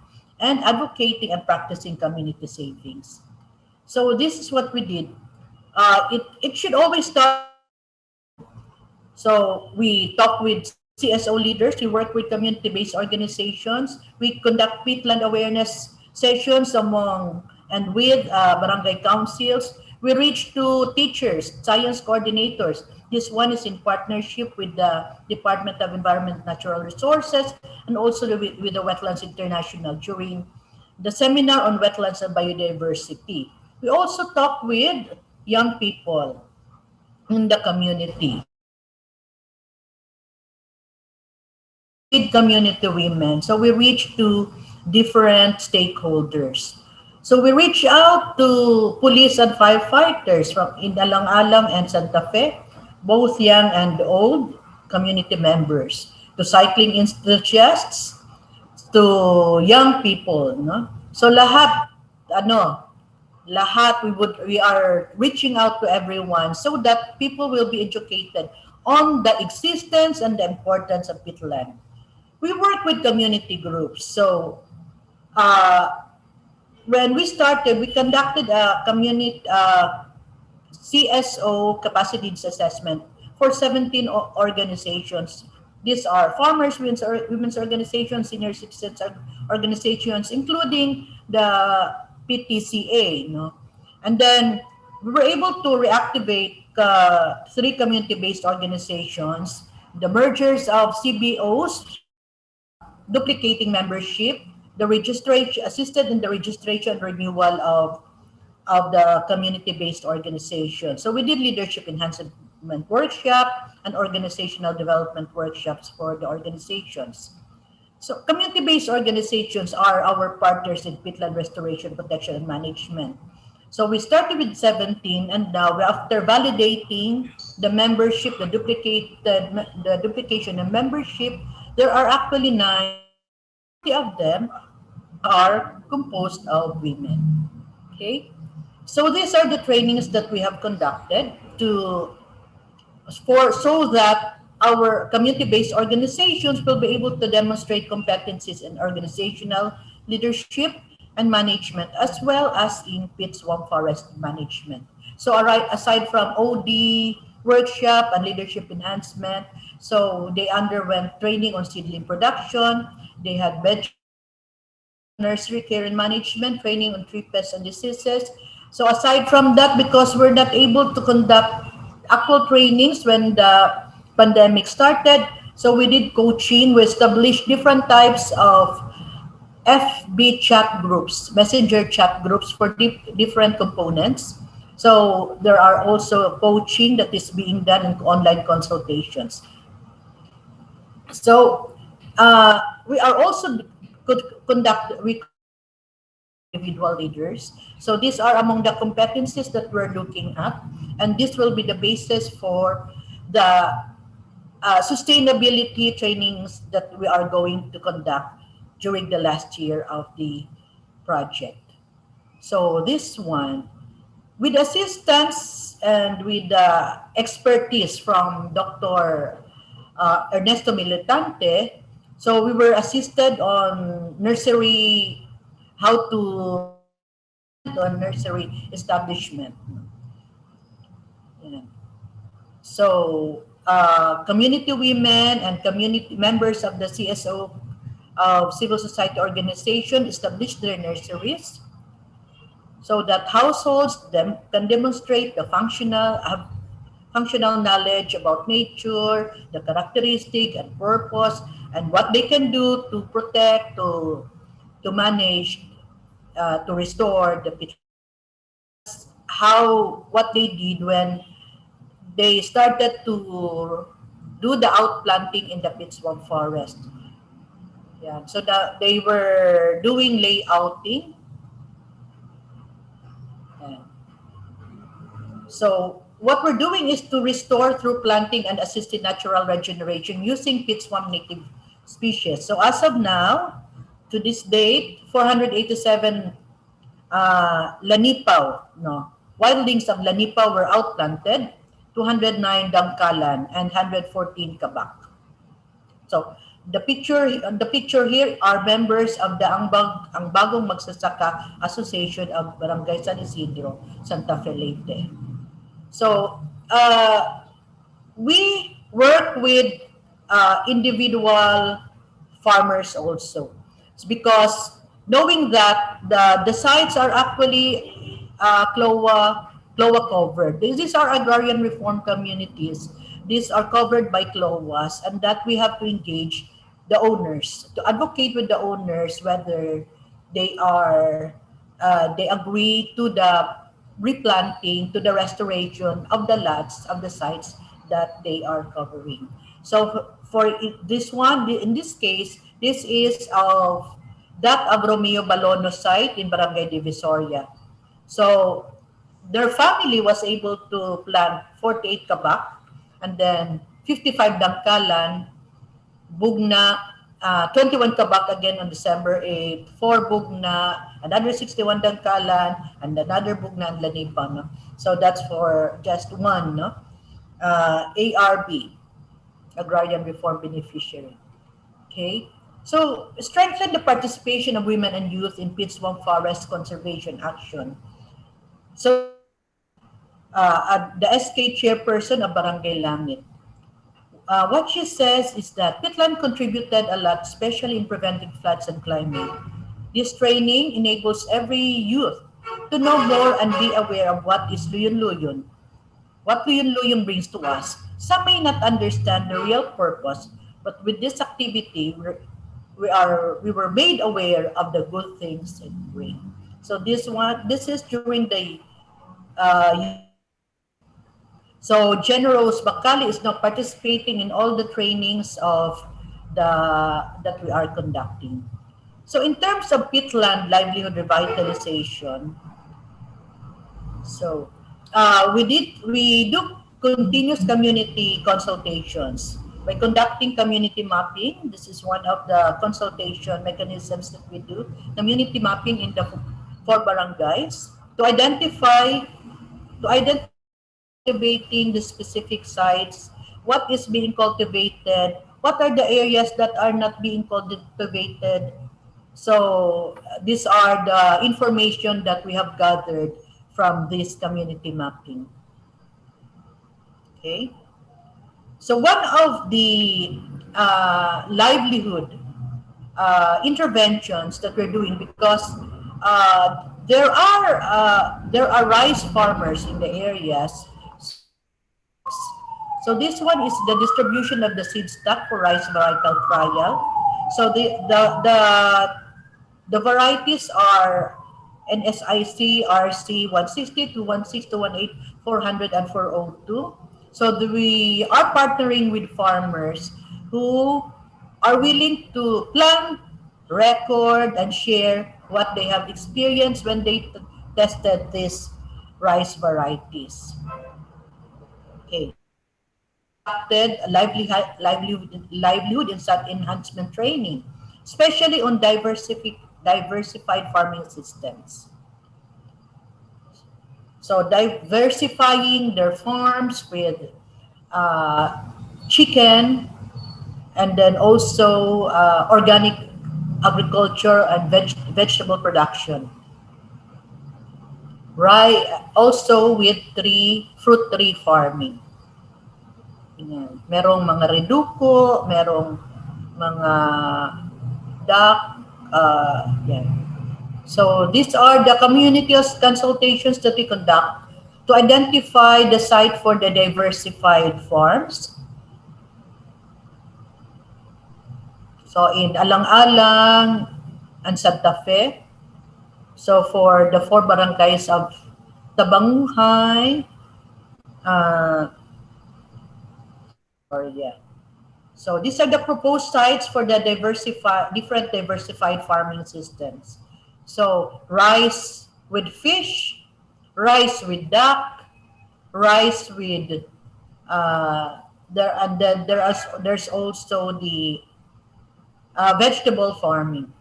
and advocating and practicing community savings. So this is what we did. It should always start. So we talk with CSO leaders, we work with community-based organizations, we conduct peatland awareness sessions among and with barangay councils. We reach to teachers, science coordinators. This one is in partnership with the Department of Environment and Natural Resources and also with the Wetlands International during the seminar on wetlands and biodiversity. We also talk with young people in the community, with community women. So we reach to different stakeholders. So we reach out to police and firefighters from in Alang-Alang and Santa Fe, both young and old community members, to cycling enthusiasts, to young people, no? So lahat we are reaching out to everyone so that people will be educated on the existence and the importance of peatland. We work with community groups. So when we started, we conducted a community CSO capacity assessment for 17 organizations. These are farmers, women's organizations, senior citizens organizations, including the PTCA. No? And then we were able to reactivate 3 community-based organizations, the mergers of CBOs, duplicating membership, the registration, assisted in the registration and renewal of of the community-based organization. So we did leadership enhancement workshop and organizational development workshops for the organizations. So community-based organizations are our partners in peatland restoration, protection, and management. So we started with 17, and now after validating the membership, the duplication of membership, there are actually 9. Majority of them are composed of women. Okay, so these are the trainings that we have conducted to for so that our community-based organizations will be able to demonstrate competencies in organizational leadership and management, as well as in peat swamp forest management. So aside from OD workshop and leadership enhancement, so they underwent training on seedling production. They had nursery care and management, training on tree pests and diseases. So aside from that, because we're not able to conduct actual trainings when the pandemic started, so we did coaching. We established different types of FB chat groups, messenger chat groups for different components. So there are also coaching that is being done in online consultations. So we are also could conduct we individual leaders. So these are among the competencies that we're looking at, and this will be the basis for the sustainability trainings that we are going to conduct during the last year of the project. So this one, with assistance and with expertise from Dr. Ernesto Militante, so we were assisted on nursery, how to on nursery establishment. Yeah. So community women and community members of the CSO of civil society organization established their nurseries so that households can demonstrate the functional knowledge about nature, the characteristic and purpose, and what they can do to protect, to manage, to restore the pit. How what they did when they started to do the outplanting in the pit swamp forest. Yeah, so that they were doing layouting. Yeah. So what we're doing is to restore through planting and assisted natural regeneration using pit swamp native species. So as of now, to this date, 487 lanipaw, no, wildlings of lanipaw were outplanted, 209 dangkalan, and 114 kabak. So the picture here are members of the Ang Bagong Magsasaka Association of Barangay San Isidro, Santa Fe Leyte. So we work with individual farmers also. It's because knowing that the sites are actually CLOA covered. These are agrarian reform communities. These are covered by CLOAs, and that we have to engage the owners, to advocate with the owners whether they are they agree to the replanting, to the restoration of the lots of the sites that they are covering. So for this one, in this case, this is of that of Romeo Balono site in Barangay Divisoria. So their family was able to plant 48 kabak and then 55 dangkalan, bugna, 21 kabak again on December 8, 4 bugna, another 61 dangkalan, and another bugna and lanipa. No? So that's for just one, no? ARB, Agrarian Reform Beneficiary. Okay? So strengthen the participation of women and youth in peat swamp forest conservation action. So the SK chairperson of Barangay Langit, what she says is that peatland contributed a lot, especially in preventing floods and climate. This training enables every youth to know more and be aware of what is Luyun-Luyun, what Luyun-Luyun brings to us. Some may not understand the real purpose, but with this activity, we were made aware of the good things it brings. So this is during the so General Bakali is now participating in all the trainings of that we are conducting. So in terms of peatland livelihood revitalization, so we do continuous community consultations by conducting community mapping. This is one of the consultation mechanisms that we do. Community mapping in the 4 barangays to identify cultivating the specific sites, what is being cultivated, what are the areas that are not being cultivated. So these are the information that we have gathered from this community mapping. Okay. So one of the livelihood interventions that we're doing, because there are rice farmers in the areas. So this one is the distribution of the seed stock for rice varietal trial. So the varieties are NSIC RC 160, 216, 218, 400, and 402. So we are partnering with farmers who are willing to plan, record, and share what they have experienced when they tested these rice varieties. Okay. Conducted livelihood enhancement training, especially on diversified farming systems. So diversifying their farms with uh, chicken, and then also organic agriculture and vegetable production. Right, also with fruit tree farming. Yan. Merong mga reduko, merong mga duck, yan. So these are the community consultations that we conduct to identify the site for the diversified farms. So in Alang-Alang and Santa Fe. So for the 4 barangays of Tabanguhay, so these are the proposed sites for the different diversified farming systems. So rice with fish, rice with duck, rice with and then there's also the vegetable farming.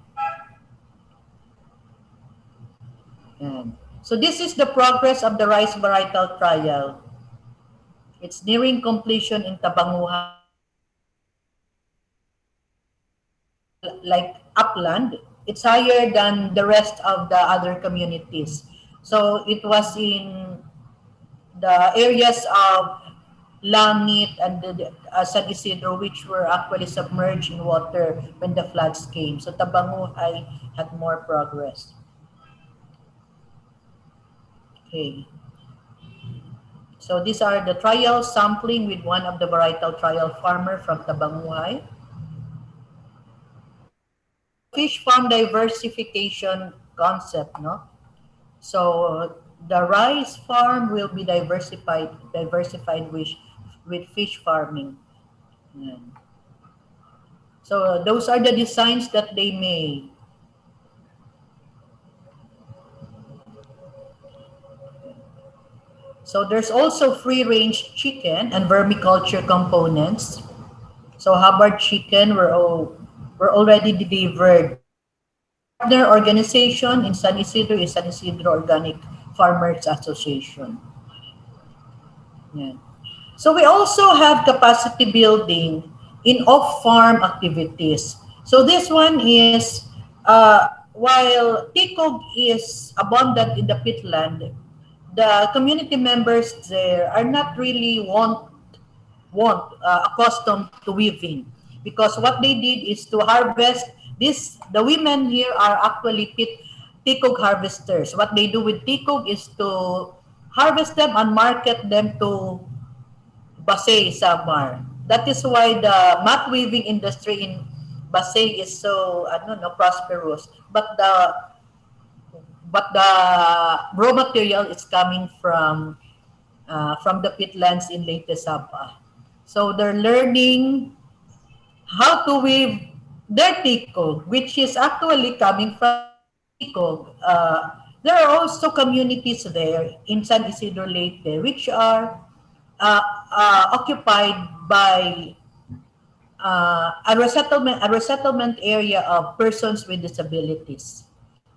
And so this is the progress of the rice varietal trial. It's nearing completion in Tabanguhan. Like upland, it's higher than the rest of the other communities. So it was in the areas of Langit and San Isidro, which were actually submerged in water when the floods came. So Tabanguhay had more progress. Okay. So these are the trial sampling with one of the varietal trial farmer from Tabanguhay. Fish farm diversification concept, no? So the rice farm will be diversified with fish farming. Yeah. So those are the designs that they made. So there's also free-range chicken and vermiculture components. So Hubbard chicken were already delivered. Partner organization in San Isidro is San Isidro Organic Farmers Association. Yeah. So we also have capacity building in off-farm activities. So this one is, while tikog is abundant in the peatland, the community members there are not really accustomed to weaving, because what they did is to harvest this. The women here are actually tikog harvesters. What they do with tikog is to harvest them and market them to Basay, Samar. That is why the mat weaving industry in Basay is so prosperous. But but the raw material is coming from the peatlands in Leyte Sabah. So they're learning how to weave their tikog, which is actually coming from tikog. There are also communities there in San Isidro Leyte, which are occupied by a resettlement area of persons with disabilities.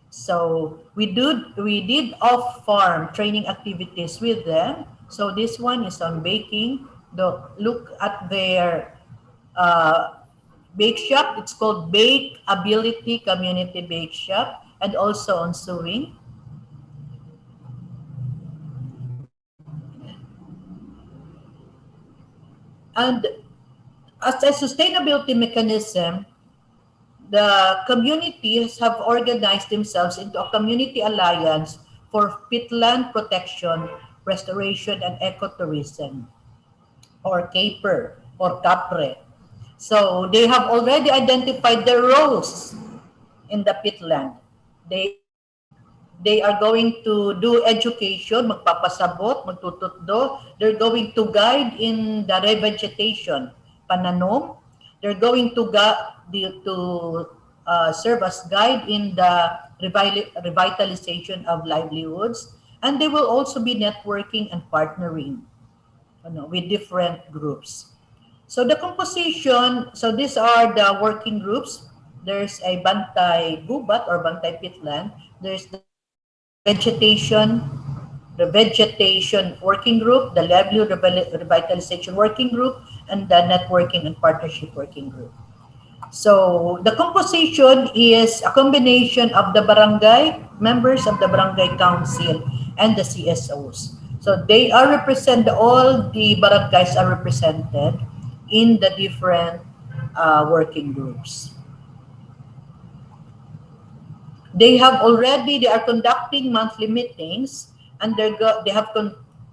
So we did off-farm training activities with them. So this one is on baking. Look at their uh, bake shop. It's called Bake Ability Community Bake Shop, and also on sewing. And as a sustainability mechanism, the communities have organized themselves into a community alliance for peatland protection, restoration, and ecotourism, or CAPER, or CAPRE. So they have already identified their roles in the peatland. They are going to do education, magpapasabot, magtututdo. They're going to guide in the revegetation, pananom. They're going to serve as guide in the revitalization of livelihoods. And they will also be networking and partnering, with different groups. So the composition, so these are the working groups. There's a Bantay Gubat or Bantay Pitland. There's vegetation, the vegetation working group, the livelihood revitalization working group, and the networking and partnership working group. So the composition is a combination of the barangay, members of the barangay council, and the CSOs. So they are represented, all the barangays are represented in the different working groups. They are conducting monthly meetings, and they have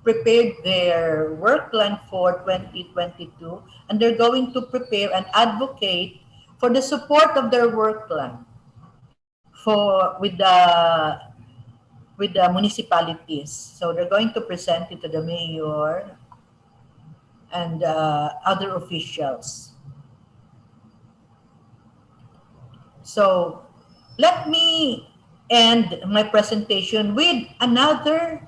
prepared their work plan for 2022, and they're going to prepare and advocate for the support of their work plan for with the municipalities. So they're going to present it to the mayor and other officials. So let me end my presentation with another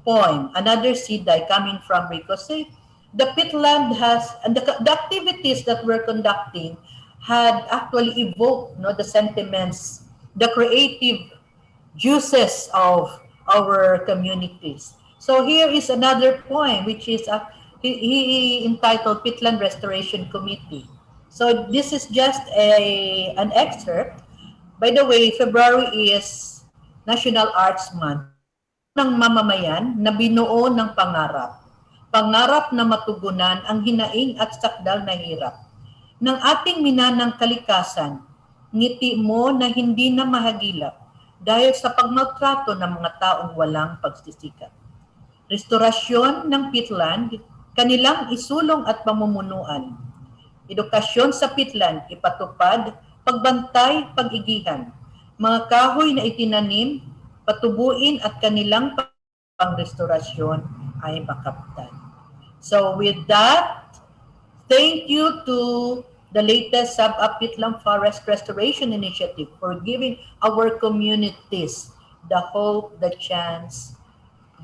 poem, another sidai coming from Rico. Say, the Peatland has, and the activities that we're conducting had actually evoked, the sentiments, the creative juices of our communities. So here is another poem, which is he entitled Peatland Restoration Committee. So this is just an excerpt. By the way, February is National Arts Month. Ng mamamayan na binuo ng pangarap. Pangarap na matugunan ang hinaing at sakdal na hirap. Ng ating minanang kalikasan, ngiti mo na hindi na mahagilap dahil sa pagmaltrato ng mga taong walang pagsisikap. Restorasyon ng peatland, kanilang isulong at pamumunuan. Edukasyon sa peatland, ipatupad, pagbantay, pag-igihan. Mga kahoy na itinanim, patubuin at kanilang pang-restorasyon ay makaptan. So with that, thank you to the latest Peatland Forest Restoration Initiative for giving our communities the hope, the chance,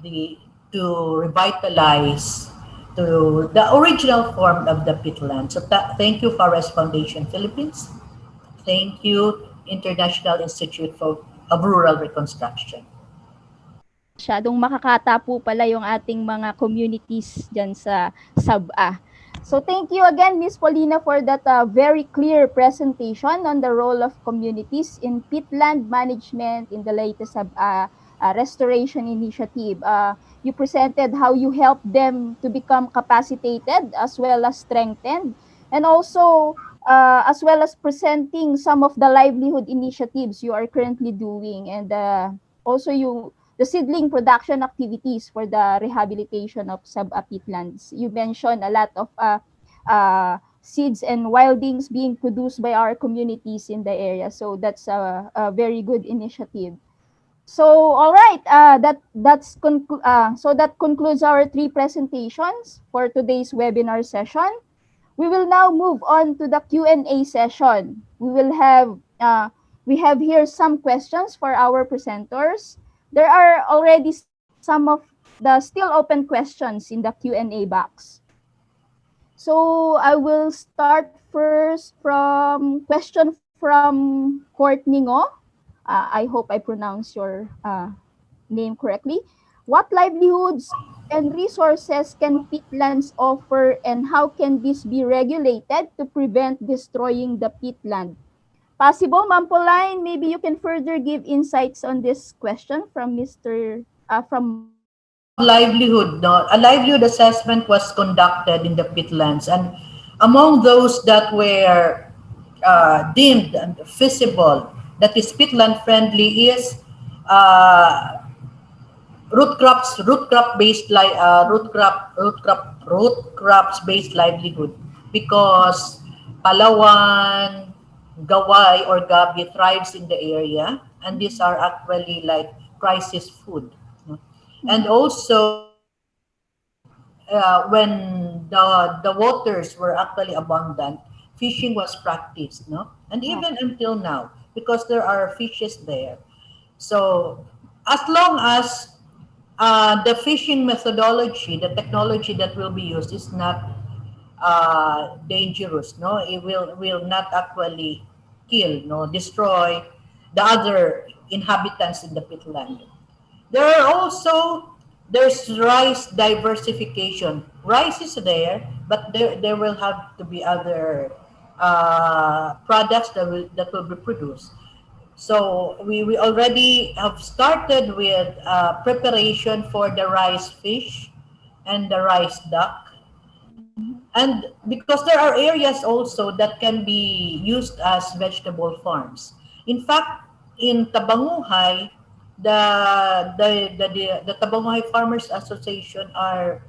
to revitalize to the original form of the peatland. So thank you, Forest Foundation Philippines. Thank you, International Institute of Rural Reconstruction. Masyadong makakata po pala yung ating mga communities dyan sa Sabah. So thank you again, Ms. Paulina, for that very clear presentation on the role of communities in peatland management in the latest restoration initiative. You presented how you helped them to become capacitated as well as strengthened, and also as well as presenting some of the livelihood initiatives you are currently doing, and also the seedling production activities for the rehabilitation of peatlands. You mentioned a lot of seeds and wildings being produced by our communities in the area. So that's a very good initiative. So, all right, so that concludes our three presentations for today's webinar session. We will now move on to the Q&A session. We have here some questions for our presenters. There are already some of the still open questions in the Q&A box. So I will start first from question from Courtney Ngo. I hope I pronounce your name correctly. What livelihoods and resources can peatlands offer, and how can this be regulated to prevent destroying the peatland? Possible, Ma'am Pauline, maybe you can further give insights on this question from from Of livelihood, no, a livelihood assessment was conducted in the peatlands, and among those that were deemed and feasible, that is peatland friendly, is uh, root crops based livelihood, because Palawan, Gawai or Gabi thrives in the area, and these are actually like crisis food. No? And also, when the waters were actually abundant, fishing was practiced, no? And even until now, because there are fishes there. So as long as the fishing methodology, the technology that will be used is not dangerous, no, it will not actually kill, no, destroy the other inhabitants in the peatland. There are also, there's rice diversification. Rice is there, but there will have to be other products that will be produced. So we already have started with preparation for the rice fish and the rice duck. And because there are areas also that can be used as vegetable farms. In fact, in Tabanguhay, the Tabanguhay Farmers Association are,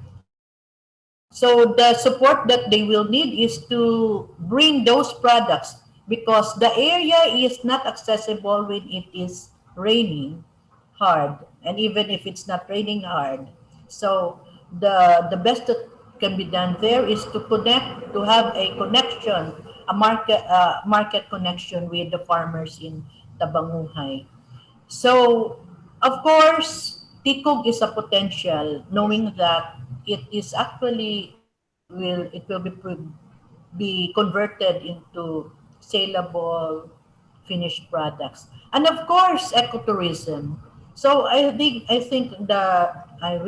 so the support that they will need is to bring those products, because the area is not accessible when it is raining hard, and even if it's not raining hard. So the best that can be done there is to connect, to have a connection, a market connection with the farmers in Tabanguhay. So, of course, tikog is a potential, knowing that it is actually it will be converted into saleable finished products, and of course, ecotourism. So we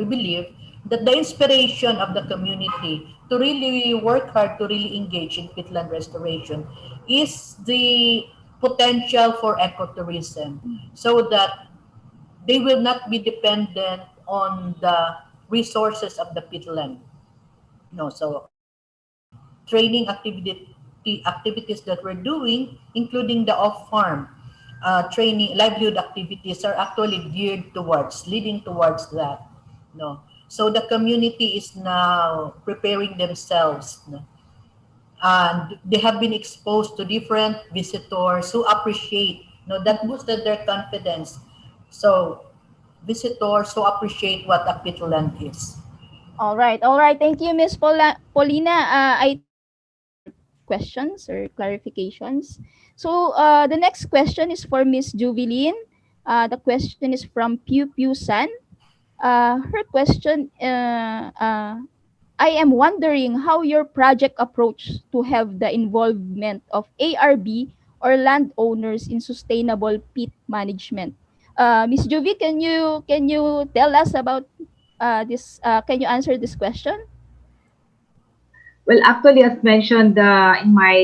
believe that the inspiration of the community to really work hard to really engage in peatland restoration is the potential for ecotourism, so that they will not be dependent on the resources of the peatland. No, so training activities that we're doing, including the off-farm training, livelihood activities, are actually geared towards, leading towards that. No, so the community is now preparing themselves. No? And they have been exposed to different visitors who appreciate, that boosted their confidence. So visitors who appreciate what a peatland is. All right, all right. Thank you, Miss Paulina. I think those are our questions or clarifications. So the next question is for Miss Juvilyn. The question is from Pew Pew San. Her question, I am wondering how your project approach to have the involvement of ARB or landowners in sustainable peat management. Miss Juvie, can you tell us about this? Can you answer this question? Well, actually, as mentioned in my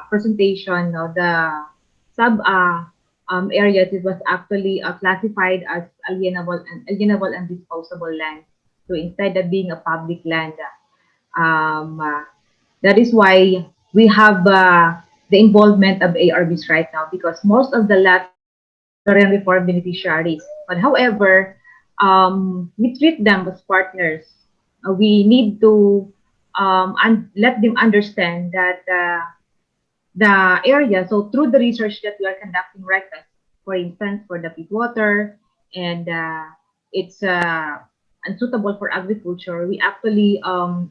presentation, no, the sub areas, it was actually classified as alienable and disposable land. So instead of being a public land, um, uh, that is why we have the involvement of ARBs right now, because most of the lots are reform beneficiaries. But however, we treat them as partners. We need to let them understand that the area, so through the research that we are conducting right now, for instance, for the pit water and it's unsuitable for agriculture, we actually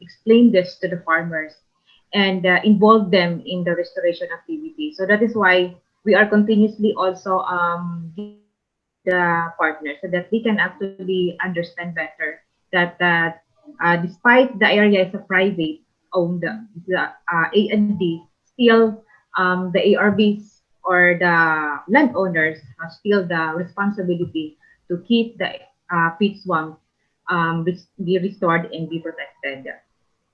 explain this to the farmers and involve them in the restoration activity. So that is why we are continuously also discussing with the partners so that they can actually understand better that despite the area is a private owned, the A&D, still the ARBs or the landowners have still the responsibility to keep the peat swamp be restored and be protected.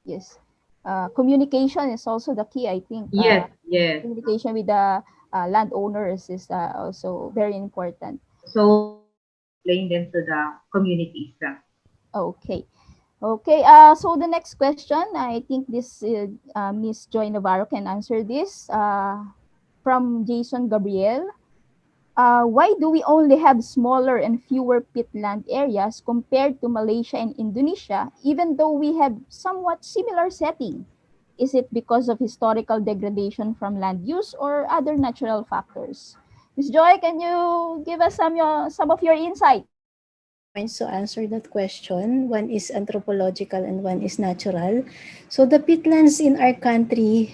Yes. Communication is also the key, I think. Yes, yes. Communication with the landowners is also very important. So we have to explain them to the communities. Okay. Okay. So the next question, I think this Miss Joy Navarro can answer this. From Jason Gabriel. Why do we only have smaller and fewer peatland areas compared to Malaysia and Indonesia, even though we have somewhat similar setting? Is it because of historical degradation from land use or other natural factors? Ms. Joy, can you give us some of your insight? Points to answer that question. One is anthropological and one is natural. So the peatlands in our country,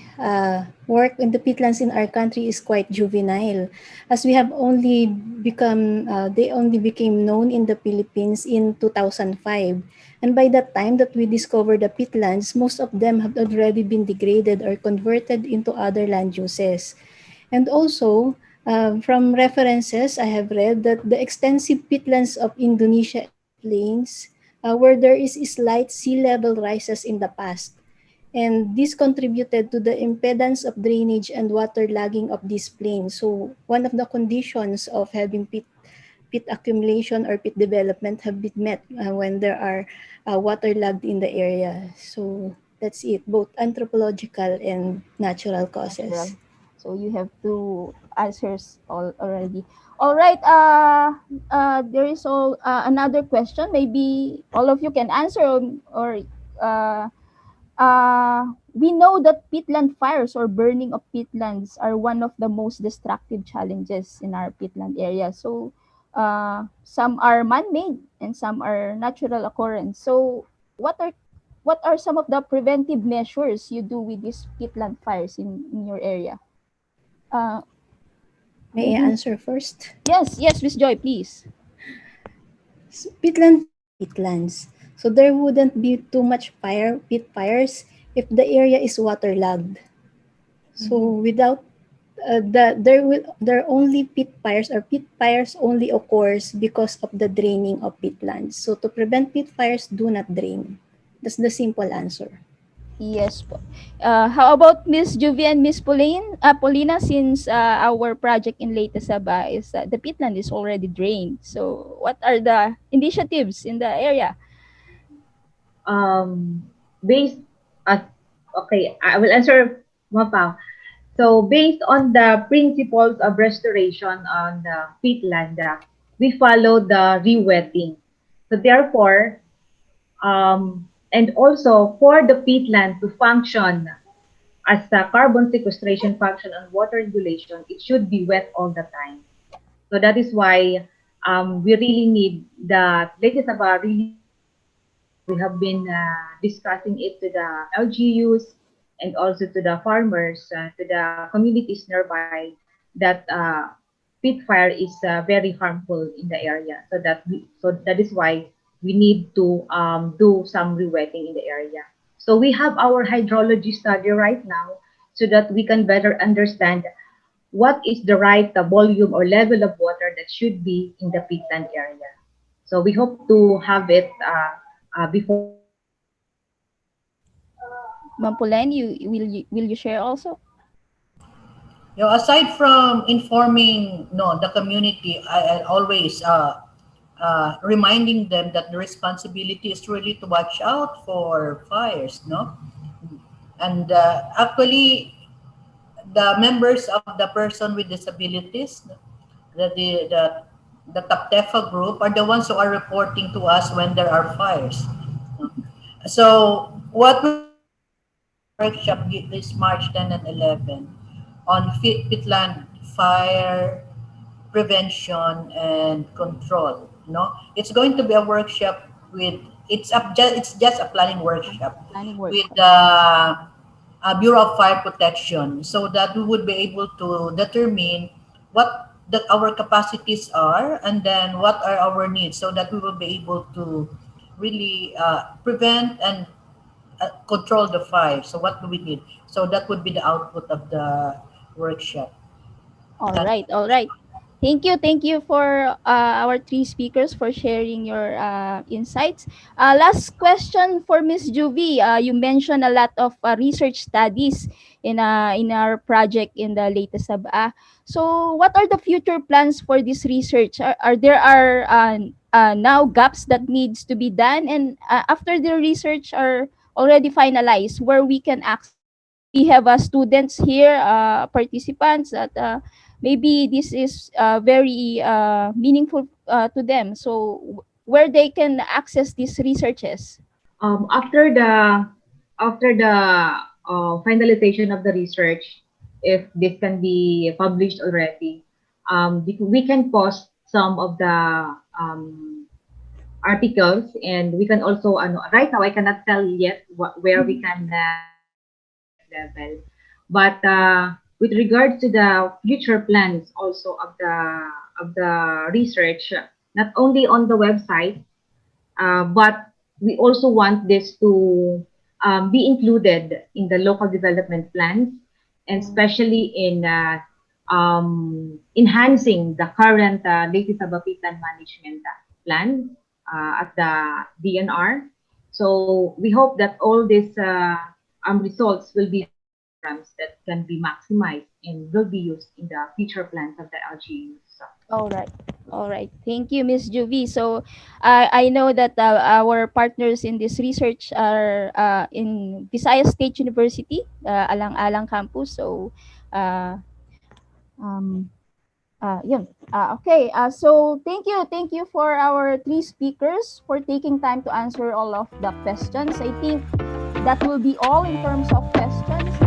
work in the peatlands in our country is quite juvenile, as we have only become, they only became known in the Philippines in 2005. And by that time that we discovered the peatlands, most of them have already been degraded or converted into other land uses. And also, from references, I have read that the extensive peatlands of Indonesia plains, where there is slight sea level rises in the past. And this contributed to the impedance of drainage and waterlogging of these plains. So one of the conditions of having peat accumulation or peat development have been met when there are waterlogged in the area. So that's it, both anthropological and natural causes. Natural. So you have two answers already. All right. There is another question. Maybe all of you can answer, or we know that peatland fires or burning of peatlands are one of the most destructive challenges in our peatland area. So some are man-made and some are natural occurrence. So what are some of the preventive measures you do with these peatland fires in your area? Uh, May I maybe answer first? yes, Miss Joy, please. Peatlands. So there wouldn't be too much peat fires if the area is waterlogged. So without there only peat fires or peat fires only occurs because of the draining of peatlands. So to prevent peat fires, do not drain. That's the simple answer. Yes po. How about Miss Juvie and Miss Pauline? Paulina, since our project in Leyte Saba is the peatland is already drained. So what are the initiatives in the area? Based as okay, I will answer Mapang. So based on the principles of restoration on the peatland, we follow the rewetting. So therefore, and also for the peatland to function as a carbon sequestration function and water regulation, it should be wet all the time. So that is why we really need the latest about really we have been discussing it to the LGUs and also to the farmers, to the communities nearby, that peat fire is very harmful in the area. So that is why we need to do some rewetting in the area. So we have our hydrology study right now so that we can better understand what is the right volume or level of water that should be in the peatland area. So we hope to have it before the end of the year. Ma'am Pauline, will you share also? Aside from informing no the community, I always reminding them that the responsibility is really to watch out for fires, no, and actually the members of the person with disabilities, the TAPTEFA group are the ones who are reporting to us when there are fires. So what we workshop this March 10 and 11 on peatland fire prevention and control. No, it's going to be a workshop with it's just a planning workshop Planning with workshop. the Bureau of Fire Protection, so that we would be able to determine what our capacities are, and then what are our needs, so that we will be able to really prevent and control the fire. So what do we need? So that would be the output of the workshop. All And right, all right. Thank you for our three speakers for sharing your insights. Last question for Miss Juvie. You mentioned a lot of research studies in our project in the latest SABA. So, what are the future plans for this research? Are now gaps that needs to be done, and after the research are already finalized, where we can access? We have students here, participants that. Maybe this is very meaningful to them. So where they can access these researches. After the finalization of the research, if this can be published already, we can post some of the articles, and we can also right now I cannot tell yet where we can level, but with regards to the future plans also of the research, not only on the website, but we also want this to be included in the local development plans, and especially in enhancing the current latest peatland management plan at the DNR. So we hope that all these results will be programs that can be maximized and will be used in the future plans of the LGUs. All right. All right. Thank you, Miss Juvie. So I know that our partners in this research are in Visayas State University, Alang-Alang campus. So uh, um, yun. Okay. So thank you for our three speakers for taking time to answer all of the questions. I think that will be all in terms of questions.